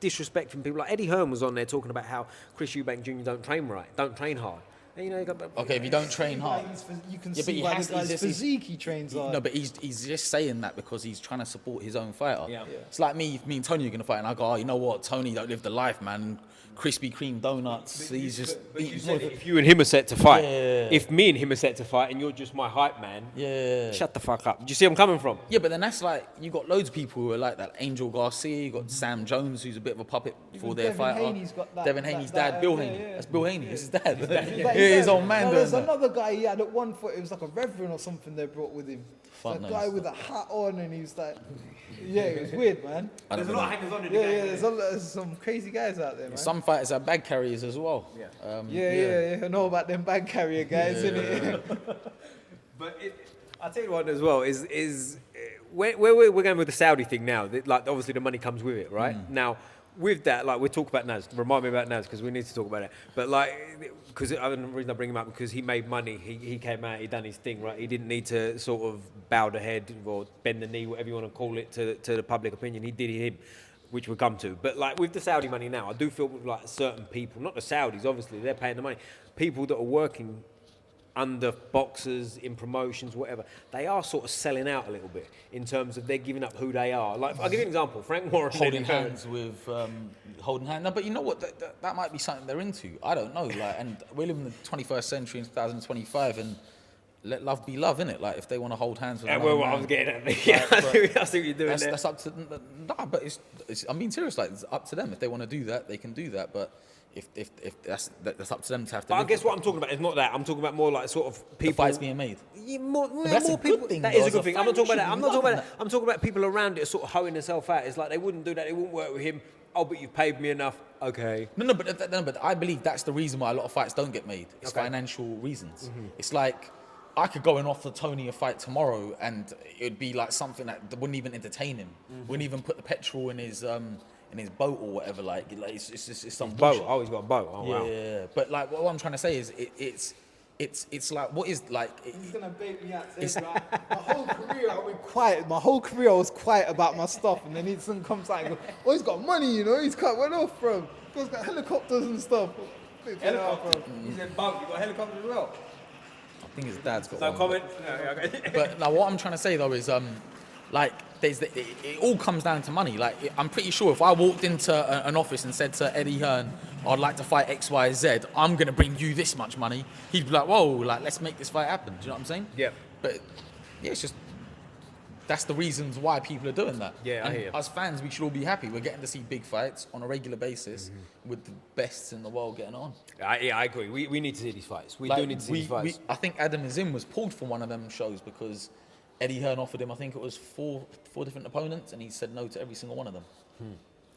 disrespecting people, like Eddie Hearn was on there talking about how Chris Eubank Jr. don't train right, don't train hard. And, you know, you got, Okay, if you don't train hard. You can Yeah, but see he by has- the guy's he's just- physique he trains hard. No, but he's just saying that because he's trying to support his own fighter. Yeah. It's like me and Tony are going to fight, and I go, oh, you know what, Tony don't live the life, man. Krispy Kreme donuts. He's just. But you said if you and him are set to fight, Yeah. if me and him are set to fight, and you're just my hype man, Yeah. shut the fuck up. Do you see where I'm coming from? Yeah, but then that's like, you got loads of people who are like that. Angel Garcia, you got Sam Jones, who's a bit of a puppet for their Devin fighter. Haney's got that- Devin that- Haney's that, dad, Bill yeah, Haney. yeah. That's Bill Haney. It's his dad. Yeah, His old man no, doing there's that. another guy he had at one foot. It was like a reverend or something they brought with him. Fuck A knows. guy with a hat on, and he was like, yeah, it was weird, man. I don't know. hangers on in There's some crazy guys out there, man. Some fighters are bag carriers as well. Yeah. I know about them bag carrier guys, innit? But I'll tell you one as well is where we're going with the Saudi thing now. Like obviously the money comes with it, right? Now with that, like we talk about Naz. Remind me about Naz because we need to talk about it. But like, because the reason I bring him up because he made money. He came out. He done his thing, right? He didn't need to sort of bow the head or bend the knee, whatever you want to call it, to the public opinion. He did him, which we'll come to. But like with the Saudi money now, I do feel with like certain people, not the Saudis, obviously they're paying the money. People that are working under boxers, in promotions, whatever, they are sort of selling out a little bit in terms of they're giving up who they are. Like, I'll give you an example. Frank Warren Holding hands with holding hands. No, but you know what? That might be something they're into. I don't know. Like, and we live in the 21st century in 2025, and let love be love, innit? Like, if they want to hold hands with Yeah, another well, I man, was getting at. Yeah, I see what you're doing there. that's up to. Nah, but it's. I'm being serious. Like, it's up to them. If they want to do that, they can do that. But if that's up to them to have to. But I live guess with what it. I'm talking about is not that. I'm talking about more like sort of The people. fights being made. Yeah, more that's a more good people. thing, That though. is a As a good thing. I'm fan, not talking you about that. I'm should not talking love about that. I'm talking about people around it sort of hoeing themselves out. It's like they wouldn't do that. They wouldn't work with him. Oh, but you've paid me enough. Okay. No, but I believe that's the reason why a lot of fights don't get made. It's Okay. financial reasons. It's like I could go and offer Tony a fight tomorrow, and it'd be like something that wouldn't even entertain him. Wouldn't even put the petrol in his boat or whatever. Like it's just some Boat. bullshit. Oh, he's got a boat. Oh, wow. Yeah. But like what I'm trying to say is it's like what is like. He's gonna bait me out. Say, like, my whole career I went quiet. My whole career I was quiet about my stuff, and then he someone comes out and goes, "Oh, he's got money, you know. He's cut went off from. He's got helicopters and stuff." Helicopter. He said boat. You got helicopter as well. I think his dad's got No one. comment. No, okay. But now what I'm trying to say though is like it all comes down to money. Like I'm pretty sure if I walked into an office and said to Eddie Hearn, I'd like to fight X, Y, Z, I'm gonna bring you this much money, he'd be like, whoa, like let's make this fight happen. Do you know what I'm saying? Yeah. But yeah, it's just that's the reasons why people are doing that. Yeah, I and hear you. as fans, we should all be happy. We're getting to see big fights on a regular basis with the bests in the world getting on. I agree. We need to see these fights. We Like, do need to see these fights. I think Adam Azim was pulled from one of them shows because Eddie Hearn offered him, I think it was four different opponents, and he said no to every single one of them.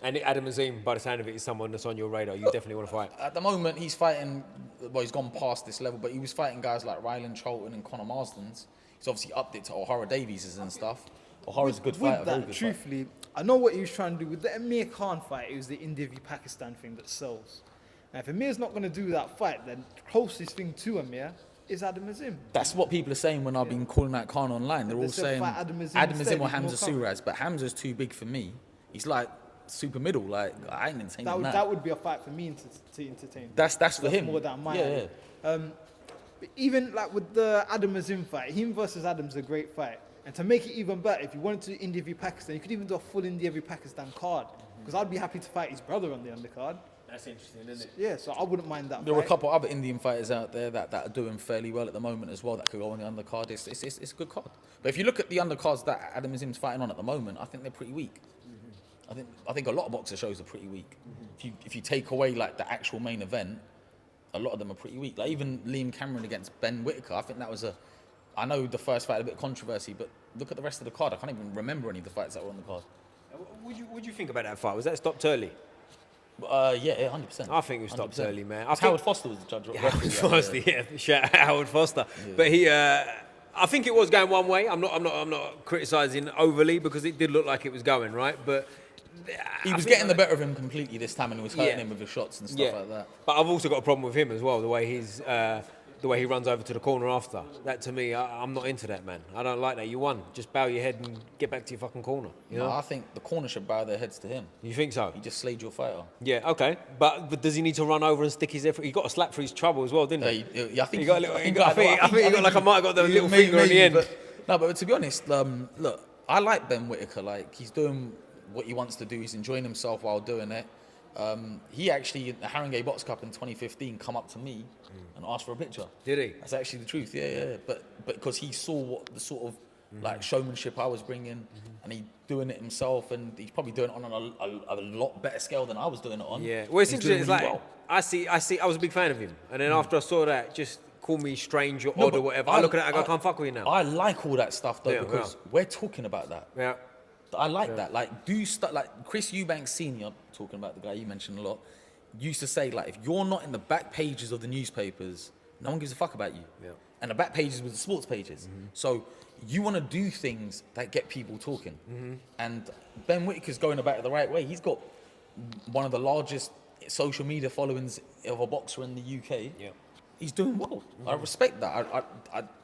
And Adam Azim, by the sound of it, is someone that's on your radar. You definitely want to fight. At the moment, he's fighting, well, he's gone past this level, but he was fighting guys like Ryland Charlton and Conor Marsden's. He's obviously upped it to O'Hara Davies and stuff. O'Hara's a good fighter, very good truthfully, I know what he was trying to do. With the Amir Khan fight, it was the India v Pakistan thing that sells. Now, if Amir's not going to do that fight, then the closest thing to Amir is Adam Azim. That's what people are saying when I've been calling out Khan online. They're all saying Adam Azim or Hamza Suraz, but Hamza's too big for me. He's like super middle, like I ain't entertaining that. That would be a fight for me to entertain. That's for him. More than mine. Yeah. But even like with the Adam Azim fight, him versus Adam's a great fight. And to make it even better, if you wanted to do India v Pakistan, you could even do a full India v Pakistan card. Because I'd be happy to fight his brother on the undercard. That's interesting, isn't it? Yeah, so I wouldn't mind that. There are a couple other Indian fighters out there that are doing fairly well at the moment as well that could go on the undercard. It's a good card. But if you look at the undercards that Adam Azim's fighting on at the moment, I think they're pretty weak. I think a lot of boxer shows are pretty weak. If you take away like the actual main event, a lot of them are pretty weak. Like even Liam Cameron against Ben Whittaker, I think that was I know the first fight had a bit of controversy, but look at the rest of the card. I can't even remember any of the fights that were on the card. What do you think about that fight? Was that stopped early? Yeah, 100%. I think it was stopped 100%. early, man. Howard Foster was the judge. Howard Foster, yeah. Shout out Howard Foster. Yeah. But he, I think it was going one way. I'm not criticising overly because it did look like it was going right, but he was getting the better of him completely this time, and he was hurting him with his shots and stuff like that. But I've also got a problem with him as well. The way he runs over to the corner after. That to me, I'm not into that, man. I don't like that. You won. Just bow your head and get back to your fucking corner. You know? I think the corner should bow their heads to him. You think so? He just slayed your fighter. Yeah, okay. But does he need to run over and stick his head? He got a slap for his trouble as well, didn't he? Yeah, I think he got a little. I think he got like I might have got the little finger on the end. But to be honest, look, I like Ben Whittaker. Like he's doing what he wants to do. He's enjoying himself while doing it. He actually, at the Haringey Box Cup in 2015, come up to me and asked for a picture. Did he? That's actually the truth, yeah. But because he saw what the sort of like showmanship I was bringing, and he doing it himself, and he's probably doing it on a lot better scale than I was doing it on. Yeah. Well, it's interesting. It's really like I see. I was a big fan of him, and then after I saw that, just call me strange or odd or whatever. I look at it and go, I can't fuck with you now. I like all that stuff though because we're talking about that. Yeah. I like that. Like, like Chris Eubanks Senior, talking about the guy you mentioned a lot, used to say like, if you're not in the back pages of the newspapers, no one gives a fuck about you. Yeah. And the back pages were the sports pages. So you want to do things that get people talking. And Ben Whittaker's going about it the right way. He's got one of the largest social media followings of a boxer in the UK. Yeah. He's doing well. I respect that.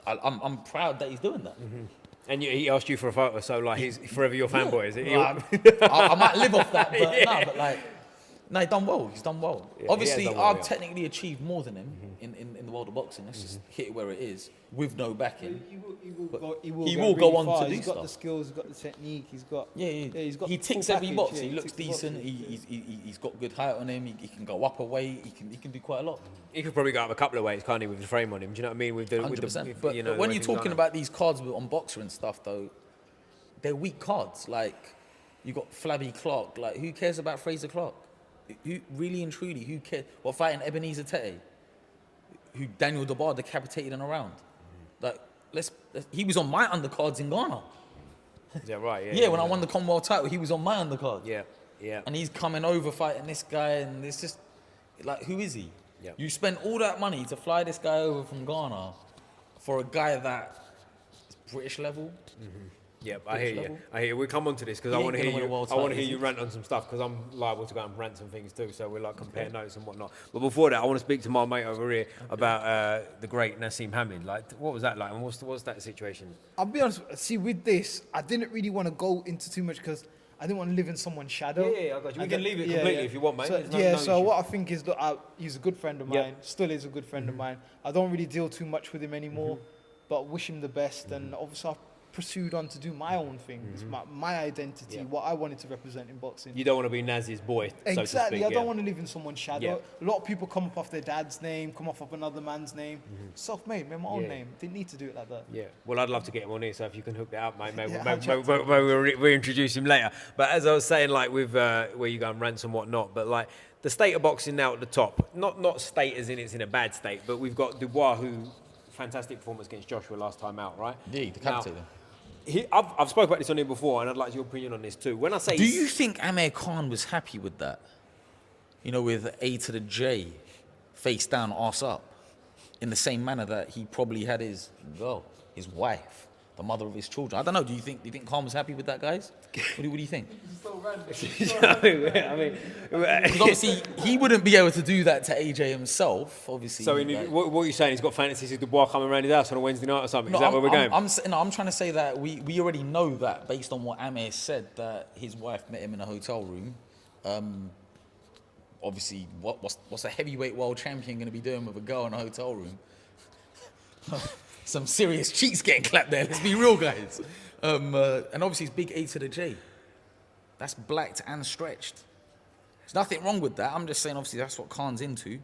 I'm proud that he's doing that. And he asked you for a photo, so like he's forever your fanboy, is it? I might live off that, but no, he's done well. He's done well. Yeah, Obviously, done well, I've technically achieved more than him in the world of boxing. Let's just hit it where it is, with no backing. He will go on to do He's stuff. got the skills, he's got the technique, he's got... He's got. He the ticks full every package, box. yeah, He looks decent. He's got good height on him. He can go up a weight. He can do quite a lot. He could probably go up a couple of ways, can't he, with the frame on him? Do you know what I mean? With the 100%. But when you're talking about these cards on Boxer and stuff, though, they're weak cards. Like, you got Flabby Clark. Like, who cares about Fraser Clark? Who really and truly, who cares? What, fighting Ebenezer Tete, who Daniel Dubois decapitated in a round? Like, he was on my undercards in Ghana. Is that right? Yeah, when I won the Commonwealth title, he was on my undercard. Yeah. And he's coming over fighting this guy, and it's just like, who is he? Yeah. You spent all that money to fly this guy over from Ghana for a guy that is British level. Yeah, I hear you. We'll come on to this because I want to hear you. I want to hear you rant on some stuff because I'm liable to go and rant some things too. So we're like compare notes and whatnot. But before that, I want to speak to my mate over here about the great Nassim Hamid. Like, what was that like? And what's that situation? I'll be honest. See, with this, I didn't really want to go into too much because I didn't want to live in someone's shadow. Yeah, I got you. We can leave it completely if you want, mate. So, no so issue. what I think is that he's a good friend of mine. Still is a good friend of mine. I don't really deal too much with him anymore, but wish him the best. And obviously, I've pursued on to do my own thing. It's my identity, what I wanted to represent in boxing. You don't want to be Naz's boy, so to speak. I don't want to live in someone's shadow. Yeah. A lot of people come up off their dad's name, come off of another man's name. Self-made, made my own name. Didn't need to do it like that. Yeah, well, I'd love to get him on here, so if you can hook that up, mate, maybe Yeah, we'll reintroduce him later. But as I was saying, like with where you go and rants and whatnot, but like the state of boxing now at the top, not state as in it's in a bad state, but we've got Dubois, who fantastic performance against Joshua last time out, right? Yeah, decapitated him. I've spoken about this on here before, and I'd like your opinion on this too. When I say, Do you think Amir Khan was happy with that? You know, with A to the J, face down, arse up, in the same manner that he probably had his girl, his wife, the mother of his children. I don't know. Do you think Khan was happy with that, guys? What do you think? I mean, Because obviously he wouldn't be able to do that to AJ himself. Obviously. so like- what are you saying? He's got fantasies of Dubois coming around his house on a Wednesday night or something. No, Is that where we're going? I'm trying to say that we already know that based on what Amir said, that his wife met him in a hotel room. Obviously, what's a heavyweight world champion going to be doing with a girl in a hotel room? Some serious cheeks getting clapped there. Let's be real, guys. And obviously, it's big A to the J. That's blacked and stretched. There's nothing wrong with that. I'm just saying, obviously, that's what Khan's into.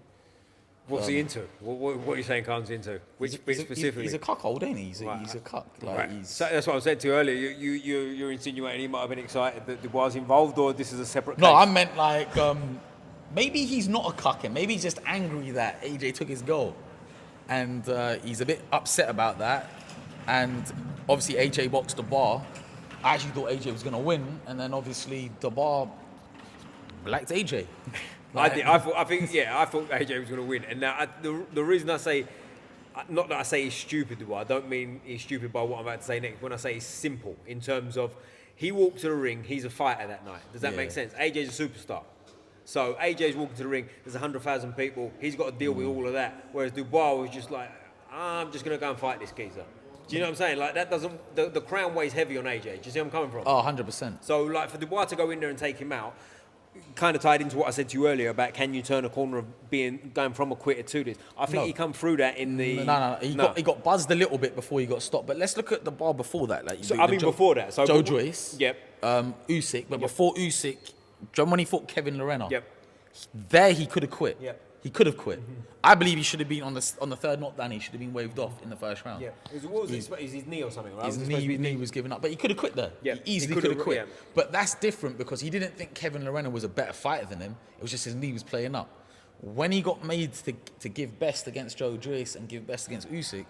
What's he into? What are you saying Khan's into? Which bit specifically? He's a cuckold, ain't he? He's a cuck. Like, Right. he's, So that's what I said to you earlier. You're insinuating he might have been excited that Dubois involved, or this is a separate case? No, I meant like maybe he's not a cuck, and maybe he's just angry that AJ took his goal, and he's a bit upset about that. And obviously AJ boxed the bar. I actually thought AJ was gonna win, and then obviously the bar blacked AJ. I thought AJ was going to win, and now the reason I say, not that I say he's stupid, I don't mean he's stupid by what I'm about to say next. When I say he's simple, in terms of he walked to the ring, he's a fighter that night. Does that make sense? AJ's a superstar, so AJ's walking to the ring. There's 100,000 people. He's got to deal with all of that. Whereas Dubois was just like, I'm just going to go and fight this geezer. Do you know what I'm saying? Like that doesn't the crown weighs heavy on AJ. Do you see where I'm coming from? Oh, 100%. So like for Dubois to go in there and take him out, kind of tied into what I said to you earlier about can you turn a corner of going from a quitter to this. I think he come through that in the... No. He got buzzed a little bit before he got stopped. But let's look at the bar before that. Like, before that. So Joe Joyce. Yep. Usyk. But before Usyk, when he fought Kevin Lorena. Yep. There he could have quit. Yep. He could have quit. I believe he should have been on the third knockdown. He should have been waved off in the first round. Yeah. What was it? Is his knee or something, right? His knee was given up, but he could have quit there. Yeah, He easily he could have quit. yeah. But that's different because he didn't think Kevin Lorena was a better fighter than him. It was just his knee was playing up. When he got made to give best against Joe Joyce and give best against Usyk,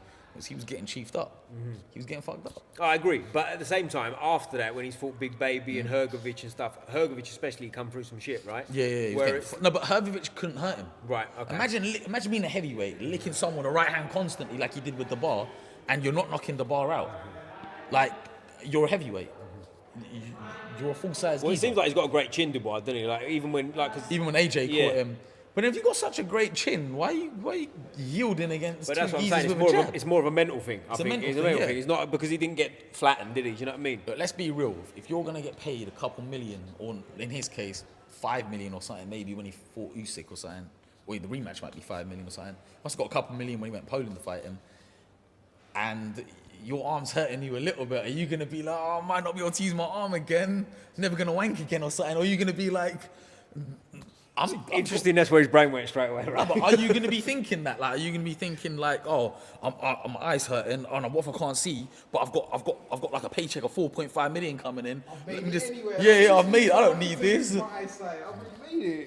he was getting chiefed up. He was getting fucked up. I agree, but at the same time, after that, when he's fought Big Baby and Hrgovic and stuff, Hrgovic especially come through some shit, right? Yeah. No, but Hrgovic couldn't hurt him. Right. Okay. Imagine being a heavyweight, licking someone the right hand constantly like he did with the bar, and you're not knocking the bar out. Like, you're a heavyweight. You're a full size. Well, it seems like he's got a great chin, Dubois, doesn't he? Like even when AJ caught him. But if you've got such a great chin, why are you yielding against But two that's what I'm geezers saying. with a jab? It's more of a mental thing. I think mental it's a thing, mental yeah. thing. It's not because he didn't get flattened, did he? Do you know what I mean? But let's be real. If you're going to get paid a couple million, or in his case, 5 million or something, maybe when he fought Usyk or something, or the rematch might be 5 million or something. Must have got a couple million when he went Poland to fight him. And your arm's hurting you a little bit. Are you going to be like, oh, I might not be able to use my arm again, never going to wank again or something? Or are you going to be like... Interesting. That's where his brain went straight away, right? But are you going to be thinking that? Like, are you going to be thinking like, oh, my eyes hurting, oh, no, what if I can't see? But I've got like a paycheck of 4.5 million coming in. Let me just, I've made it. I don't need this.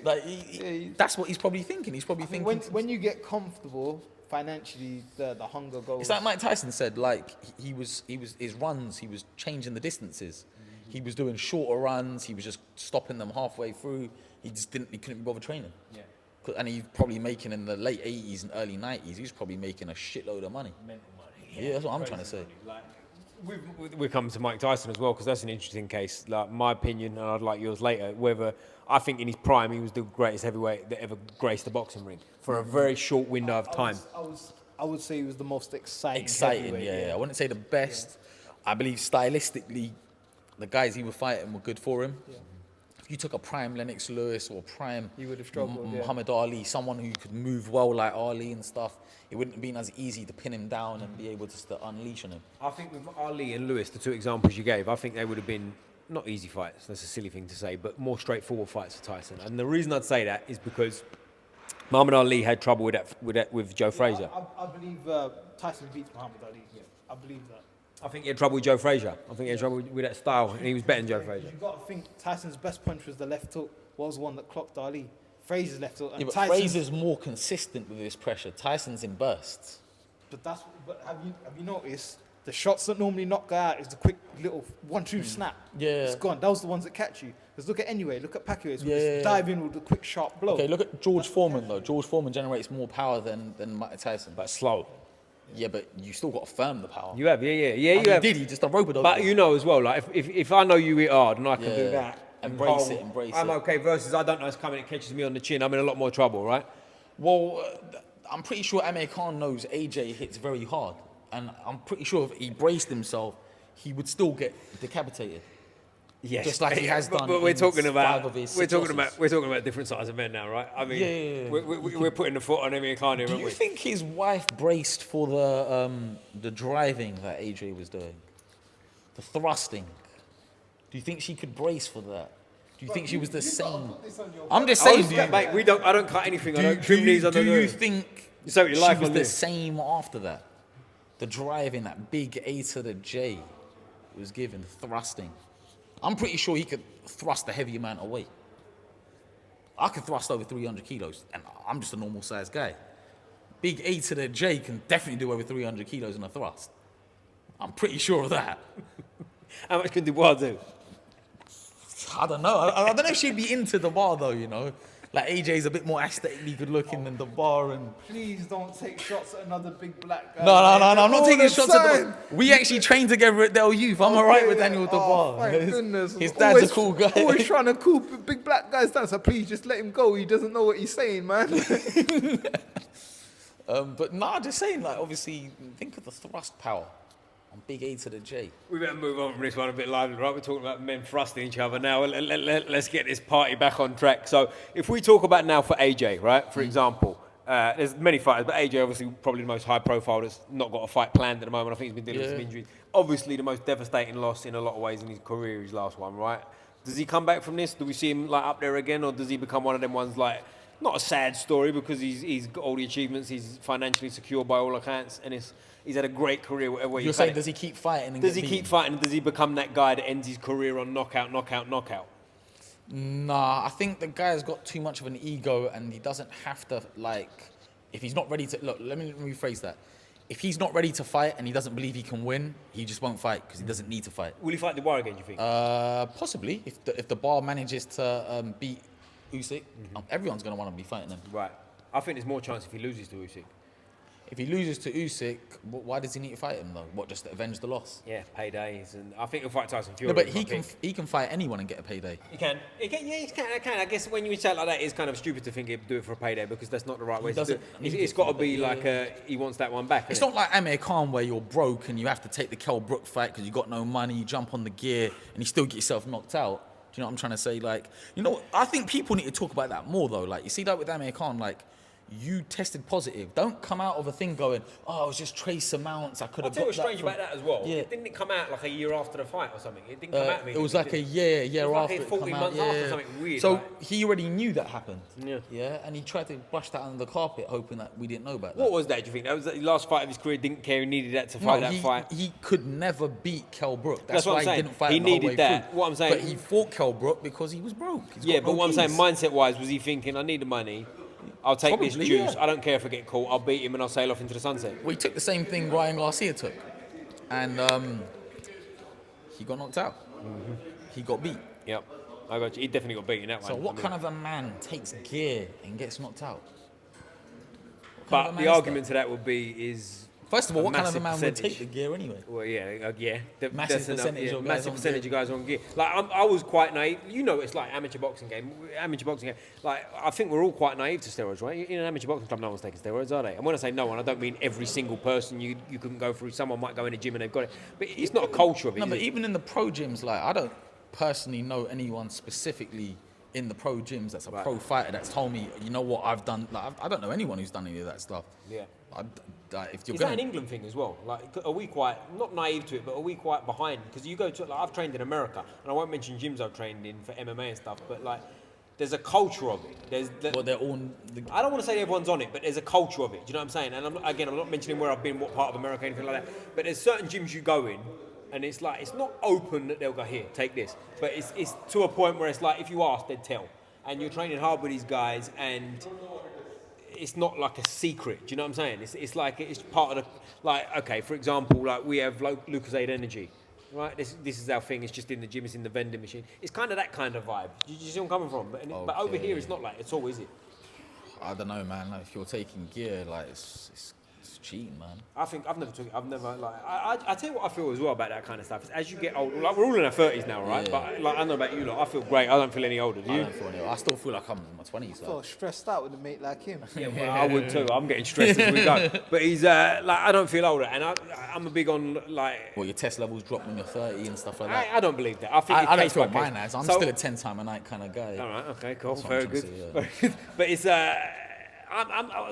Like, that's what he's probably thinking. He's probably thinking. When you get comfortable financially, the hunger goes. It's like Mike Tyson said. Like he was his runs. He was changing the distances. He was doing shorter runs. He was just stopping them halfway through. He couldn't be bothered training. Yeah. And he's probably making in the late 80s and early 90s, he was probably making a shitload of money. Mental money. Yeah, that's what I'm trying to say. Like, we come to Mike Tyson as well because that's an interesting case. Like my opinion, and I'd like yours later. Whether I think in his prime he was the greatest heavyweight that ever graced the boxing ring for a very short window of time. I would say he was the most exciting. Yeah. I wouldn't say the best. Yeah. I believe stylistically, the guys he was fighting were good for him. Yeah. If you took a prime Lennox Lewis or prime he would have struggled, Muhammad Ali, someone who could move well like Ali and stuff, it wouldn't have been as easy to pin him down and be able to unleash on him. I think with Ali and Lewis, the two examples you gave, I think they would have been not easy fights, that's a silly thing to say, but more straightforward fights for Tyson. And the reason I'd say that is because Muhammad Ali had trouble with Joe Frazier. I believe Tyson beats Muhammad Ali. Yeah. I believe that. I think he had trouble with Joe Frazier. I think he had trouble with that style, and he was better than Joe Frazier. You've got to think Tyson's best punch was the left hook, was one that clocked Ali. Frazier's left hook. And yeah, but Tyson's, Frazier's more consistent with his pressure. Tyson's in bursts. But have you noticed The shots that normally knock guy out is the quick little 1-2 snap. Yeah. It's gone. Those are the ones that catch you. Because look at Pacquiao. It's Yeah. just dive in with the quick sharp blow. Okay, look at George Foreman though. George Foreman generates more power than Mike Tyson. But slow. Yeah, but you still got to firm the power. You have, yeah. And You he have. did. He just a rope it over. But you know as well, like if I know you hit hard and I can do Yeah. that, Embrace and it, embrace I'm it. okay. Versus I don't know it's coming, it catches me on the chin. I'm in a lot more trouble, right? Well, I'm pretty sure Amir Khan knows AJ hits very hard, and I'm pretty sure if he braced himself, he would still get decapitated. Yes, Just like he has done But we're in talking 5 of his 6 losses. we're talking about different size of men now, right? I mean, Yeah. we're putting the foot on Emir Khan here, Do aren't you we? think his wife braced for the driving that AJ was doing, the thrusting? Do you think she could brace for that? Do you think she was the same? I'm just saying. Mate, I don't cut anything. I don't trim do these on the you think You say what you she like was on the this. same after that? The driving, that big A to the J was given, thrusting. I'm pretty sure he could thrust a heavy amount of weight. I could thrust over 300 kilos, and I'm just a normal sized guy. Big A to the J can definitely do over 300 kilos in a thrust. I'm pretty sure of that. How much can Dubois do? I don't know. I don't know if she'd be into the bar though, you know. Like AJ's a bit more aesthetically good looking than the bar, and Please don't take shots at another big black guy. no, I'm not All taking the shots at time. the. We actually trained together at Del Youth. I'm alright with Daniel Oh, DeBar. thank goodness. His dad's Always- a cool guy. Always trying to cool big black guys down. So please just let him go. He doesn't know what he's saying, man. But nah, just saying, like, obviously, think of the thrust power on big A to the J. We better move on from this one a bit lively, right? We're talking about men thrusting each other now. Let's get this party back on track. So if we talk about now for AJ, right, for example, there's many fighters, but AJ obviously probably the most high profile that's not got a fight planned at the moment. I think he's been dealing with some injuries. Obviously the most devastating loss in a lot of ways in his career, his last one, right? Does he come back from this? Do we see him like up there again, or does he become one of them ones like, not a sad story because he's got all the achievements, he's financially secure by all accounts, and he's had a great career, whatever you You're say. saying, does he keep fighting? And Does get he beaten? keep fighting? Does he become that guy that ends his career on knockout? Nah, I think the guy's got too much of an ego, and he doesn't have to, like, if he's not ready to, look, let me rephrase that. If he's not ready to fight and he doesn't believe he can win, he just won't fight because he doesn't need to fight. Will he fight the bar again, do you think? Possibly, if the bar manages to beat Usyk, everyone's going to want to be fighting him. Right. I think there's more chance if he loses to Usyk. If he loses to Usyk, why does he need to fight him though? What, just to avenge the loss? Yeah, paydays, and I think he'll fight Tyson Fury. No, but is my he can pick. fight anyone and get a payday. He can. Yeah, he can. I guess when you say it like that, it's kind of stupid to think he'd do it for a payday because that's not the right way to do doesn't it. need It's it got to for be a like he wants that one back. It's innit? not like Amir Khan where you're broke and you have to take the Kell Brook fight because you got no money, you jump on the gear and you still get yourself knocked out. Do you know what I'm trying to say? Like, you know, I think people need to talk about that more though. Like, you see that with Amir Khan, like, you tested positive. Don't come out of a thing going, oh, it was just trace amounts. I could I'll have tell got you what's that strange from-" about that as well. Yeah. Didn't it come out like a year after the fight or something? It didn't come out to me. It was like a year It was like after it 14 come out. months Yeah, after, yeah. something weird, So right? he already knew that happened. Yeah. And he tried to brush that under the carpet, hoping that we didn't know about that. What was that, do you think? That was the last fight of his career, didn't care, he needed that to No, fight that fight. he could never beat Kell Brook. That's what why I'm saying. he didn't fight He him the whole needed way that. through. What I'm saying- But he fought Kell Brook because he was broke. He's Yeah, got but no what I'm saying, keys. mindset-wise, was he thinking, I need the money, I'll take this Probably, juice, yeah. I don't care if I get caught, I'll beat him and I'll sail off into the sunset. Well, he took the same thing Ryan Garcia took. And he got knocked out. He got beat. Yep, I got you. He definitely got beaten that one. So what kind of a man takes gear and gets knocked out? What kind But of a the man is argument to that would be is... First of all, a what kind of a massive man would percentage. take the gear anyway? Well, yeah. Massive percentage of guys massive on percentage gear. of guys on gear. Like I was quite naive. You know, it's like amateur boxing game. Like I think we're all quite naive to steroids, right? In an amateur boxing club, no one's taking steroids, are they? And when I say no one, I don't mean every single person you couldn't go through. Someone might go in a gym and they've got it, but it's not a culture of it. No, is but it? even in the pro gyms, like, I don't personally know anyone specifically in the pro gyms that's a Right. pro fighter that's told me, you know what, I've done. Like, I don't know anyone who's done any of that stuff. Yeah. If you're Is that gonna, an England thing as well? Like, are we quite, not naive to it, but are we quite behind? Because you go to, like, I've trained in America, and I won't mention gyms I've trained in for MMA and stuff, but like, there's a culture of it. well, they're all. I don't want to say everyone's on it, but there's a culture of it. Do you know what I'm saying? And I'm not mentioning where I've been, what part of America, anything like that. But there's certain gyms you go in, and it's like, it's not open that they'll go, here, take this. But it's to a point where it's like, if you ask, they'd tell. And you're training hard with these guys, and it's not like a secret. Do you know what I'm saying? It's like it's part of the, like, okay, for example, like we have Lucozade Energy, right? This is our thing. It's just in the gym. It's in the vending machine. It's kind of that kind of vibe. Do you see where I'm coming from? But over here, it's not like it's all, is it? I don't know, man. Like, if you're taking gear, like it's cheating, man. I think I've never like I tell you what I feel as well about that kind of stuff. Is as you get older, like we're all in our 30s now, right? Yeah. But like I don't know about you, like I feel great. I don't feel any older. Do you? I don't feel any. I still feel like I'm in my 20s. I feel stressed out with a mate like him. Yeah, well, I would too. I'm getting stressed as we go. But he's like I don't feel older, and I'm a big on like. Well, your test levels drop when you're 30 and stuff like that. I don't believe that. I think I don't case feel by mine case. as. I'm So- still a 10 time a night kind of guy. All right. Okay. Cool. That's what Very I'm good. trying to say, Very good. But it's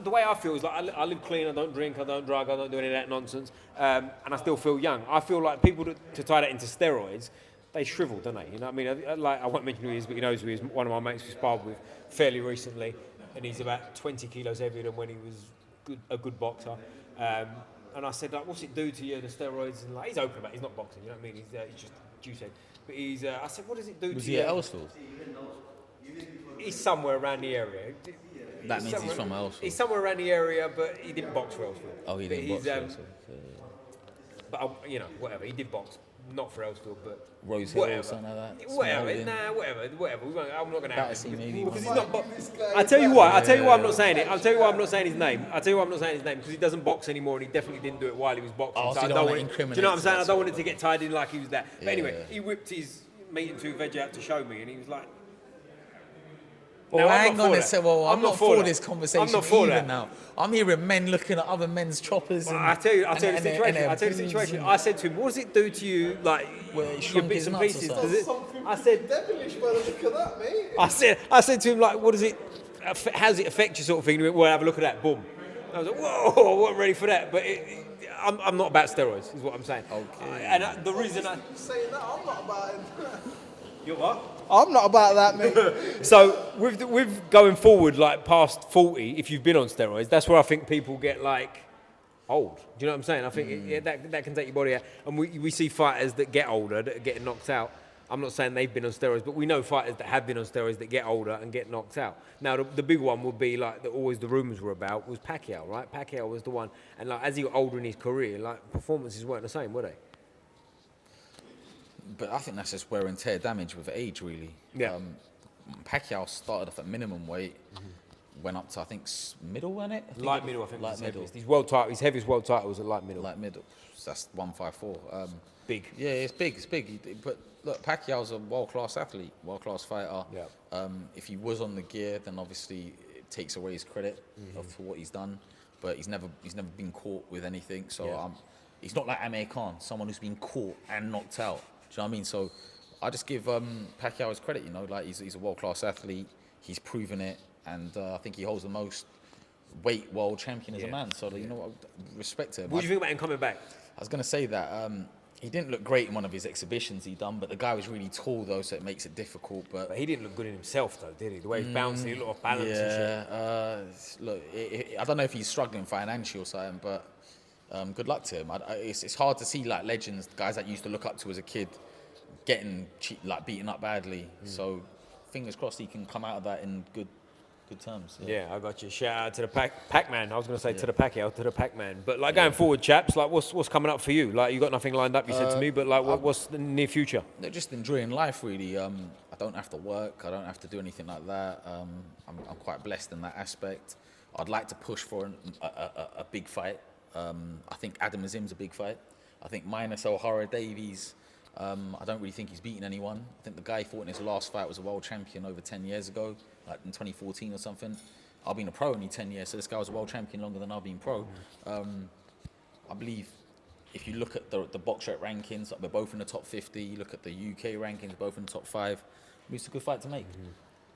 the way I feel is like I live clean. I don't drink. I don't drug. I don't do any of that nonsense. And I still feel young. I feel like people to tie that into steroids, they shrivel, don't they? You know what I mean? Like I won't mention who he is, but he knows who he is. One of my mates we sparred with fairly recently, and he's about 20 kilos heavier than when he was a good boxer. And I said, like, what's it do to you, the steroids? And like, he's open about it. He's not boxing. You know what I mean? He's just juicing. But I said, what does it do Was to he you? at Elsfield? He's somewhere around the area. That means he's from Elsfield. He's somewhere around the area, but he didn't box for Elsfield. Oh, he But didn't box he's, for Elsfield. But you know, whatever. He did box, not for Elsfield, but Rose Hill whatever. or something like that. Whatever. Small Nah, whatever. I'm not going to out Battersea him maybe. because he's not. I tell you why. I tell you why I'm not saying it. I'll tell you why I'm not saying his name. I tell you why I'm not saying his name because he doesn't box anymore, and he definitely didn't do it while he was boxing. Oh, so I you don't don't want want to it. Do you incriminate know what I'm saying? I that don't sort want it to get tied in like he was that. But Yeah, anyway, yeah. he whipped his meat and 2 veg out to show me, and he was like. Well, Now, I'm hang not on for a that. second. Well, I'm not for that. this conversation I'm not for even that. now. I'm hearing men looking at other men's choppers. And, I tell you the and situation. their I tell you the boobs situation. and- I said to him, "What does it do to you, like Well, he your shrunk bits his and nuts or pieces?" something. Does it, I said, Devilish by the look of that, mate. I said to him, like, "What does it? How does it affect you?" Sort of thing. He went, "Well, have a look at that." Boom. I was like, "Whoa, I wasn't ready for that." But I'm not about steroids, is what I'm saying. Okay. And the reason Saying that, I'm not about it. you're what? I'm not about that, mate. So with going forward, like past 40, if you've been on steroids, that's where I think people get like old. Do you know what I'm saying? I think that can take your body out. And we see fighters that get older, that are getting knocked out. I'm not saying they've been on steroids, but we know fighters that have been on steroids that get older and get knocked out. Now, the big one would be like always the rumours were about was Pacquiao, right? Pacquiao was the one. And like as he got older in his career, like performances weren't the same, were they? But I think that's just wear and tear damage with age, really. Yeah. Pacquiao started off at minimum weight, went up to I think middle, wasn't it? Light middle, I think. Light was his middle. heaviest. His heaviest world title was at light middle. Light middle. So that's 154. Big. Yeah, it's big. It's big. But look, Pacquiao's a world-class athlete, world-class fighter. Yeah. If he was on the gear, then obviously it takes away his credit for what he's done. But he's never been caught with anything. So he's not like Amir Khan, someone who's been caught and knocked out. Do you know what I mean? So I just give Pacquiao his credit. You know, like he's a world-class athlete. He's proven it, and I think he holds the most weight world champion as a man. So you know what, respect to him. What do you think about him coming back? I was going to say that he didn't look great in one of his exhibitions he done, but the guy was really tall though, so it makes it difficult. But He didn't look good in himself though, did he? The way he's bouncing, he looked off balance and shit. look, I don't know if he's struggling financially or something, but good luck to him. It's hard to see like legends, guys that you used to look up to as a kid, getting beaten up badly. So fingers crossed he can come out of that in good terms. Yeah, I got you. Shout out to the Pac-Man. I was going to say to the Pacquiao, to the Pac-Man. But like going forward, chaps, like what's coming up for you? Like you got nothing lined up, you said to me, but like what's the near future? They're just enjoying life, really. I don't have to work. I don't have to do anything like that. I'm quite blessed in that aspect. I'd like to push for a big fight. I think Adam Azim's a big fight. I think minus O'Hara Davies, I don't really think he's beaten anyone. I think the guy he fought in his last fight was a world champion over 10 years ago, like in 2014 or something. I've been a pro only 10 years, so this guy was a world champion longer than I've been pro. I believe if you look at the box rep rankings, like we're both in the top 50. You look at the UK rankings, both in the top 5. It's a good fight to make.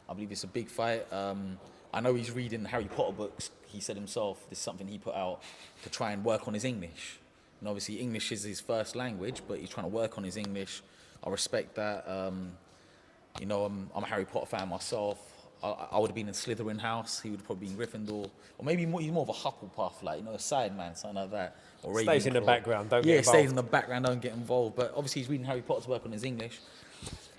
I believe it's a big fight. I know he's reading Harry Potter books. He said himself, this is something he put out to try and work on his English. And obviously English is his first language, but he's trying to work on his English. I respect that. You know, I'm a Harry Potter fan myself. I would have been in Slytherin house. He would have probably been Gryffindor. Or maybe he's more of a Hufflepuff, like, you know, a side man, something like that. Or Stays in the Ravenclaw. background, don't get Yeah, involved. stays in the background, don't get involved. But obviously he's reading Harry Potter to work on his English.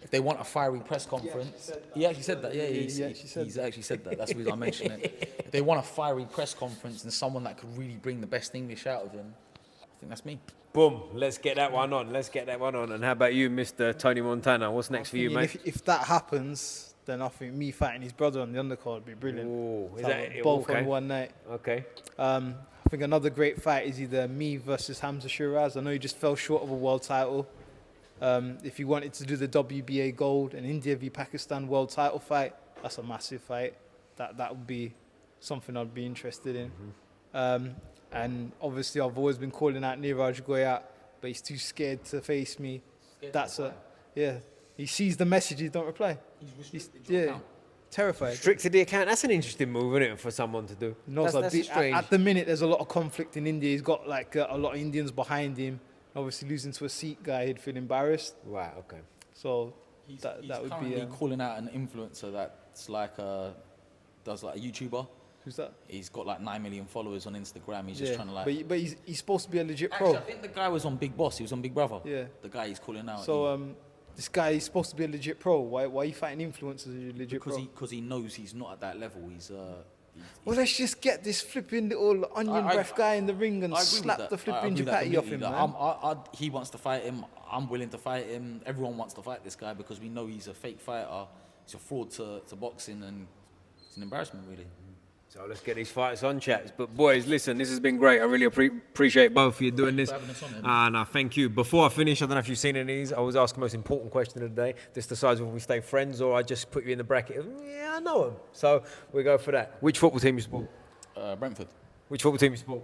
if they want a fiery press conference, he actually said that. Yeah, He actually said that. That's the reason I mentioned it. If they want a fiery press conference and someone that could really bring the best English out of him, I think that's me. Boom. Let's get that one on. And how about you, Mr. Tony Montana? What's next for you, mate? If that happens, then I think me fighting his brother on the undercard would be brilliant. Ooh, is So that both okay? on one night. Okay. I think another great fight is either me versus Hamza Shiraz. I know he just fell short of a world title. If you wanted to do the WBA gold and India v Pakistan world title fight, that's a massive fight. That would be something I'd be interested in. And obviously I've always been calling out Niraj Goyat, but he's too scared to face me. He sees the message, he don't reply. He's terrified. Strict to the account. That's an interesting move, isn't it, for someone to do? That's strange. At the minute, there's a lot of conflict in India. He's got like a lot of Indians behind him. Obviously, losing to a Sikh guy, he'd feel embarrassed. Right. Okay. So He's that would be. currently calling out an influencer that's like does like a YouTuber. Who's that? He's got like 9 million followers on Instagram. He's just trying to like. But he's supposed to be a legit Actually, pro. I think the guy was on Big Boss. He was on Big Brother. Yeah. The guy he's calling out. So this guy is supposed to be a legit pro. Why are you fighting influencers as a legit pro? because he knows he's not at that level. Well, let's just get this flipping little onion breath guy in the ring and I agree with slap that. the I flipping agree with that Japati off him, completely. man. He wants to fight him. I'm willing to fight him. Everyone wants to fight this guy because we know he's a fake fighter. He's a fraud to boxing, and it's an embarrassment, really. So let's get these fights on, chaps. But boys, listen, this has been great. I really appreciate both of you doing this. Having us on, No, thank you. Before I finish, I don't know if you've seen any of these. I always ask the most important question of the day. This decides whether we stay friends or I just put you in the bracket of, yeah, I know him. So we go for that. Which football team you support? Brentford. Which football team you support?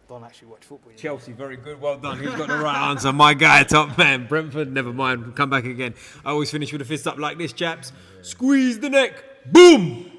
Don't actually watch football. Chelsea, very good. Well done. He's got the right answer. My guy, top man. Brentford, never mind. Come back again. I always finish with a fist up like this, chaps. Squeeze the neck. Boom!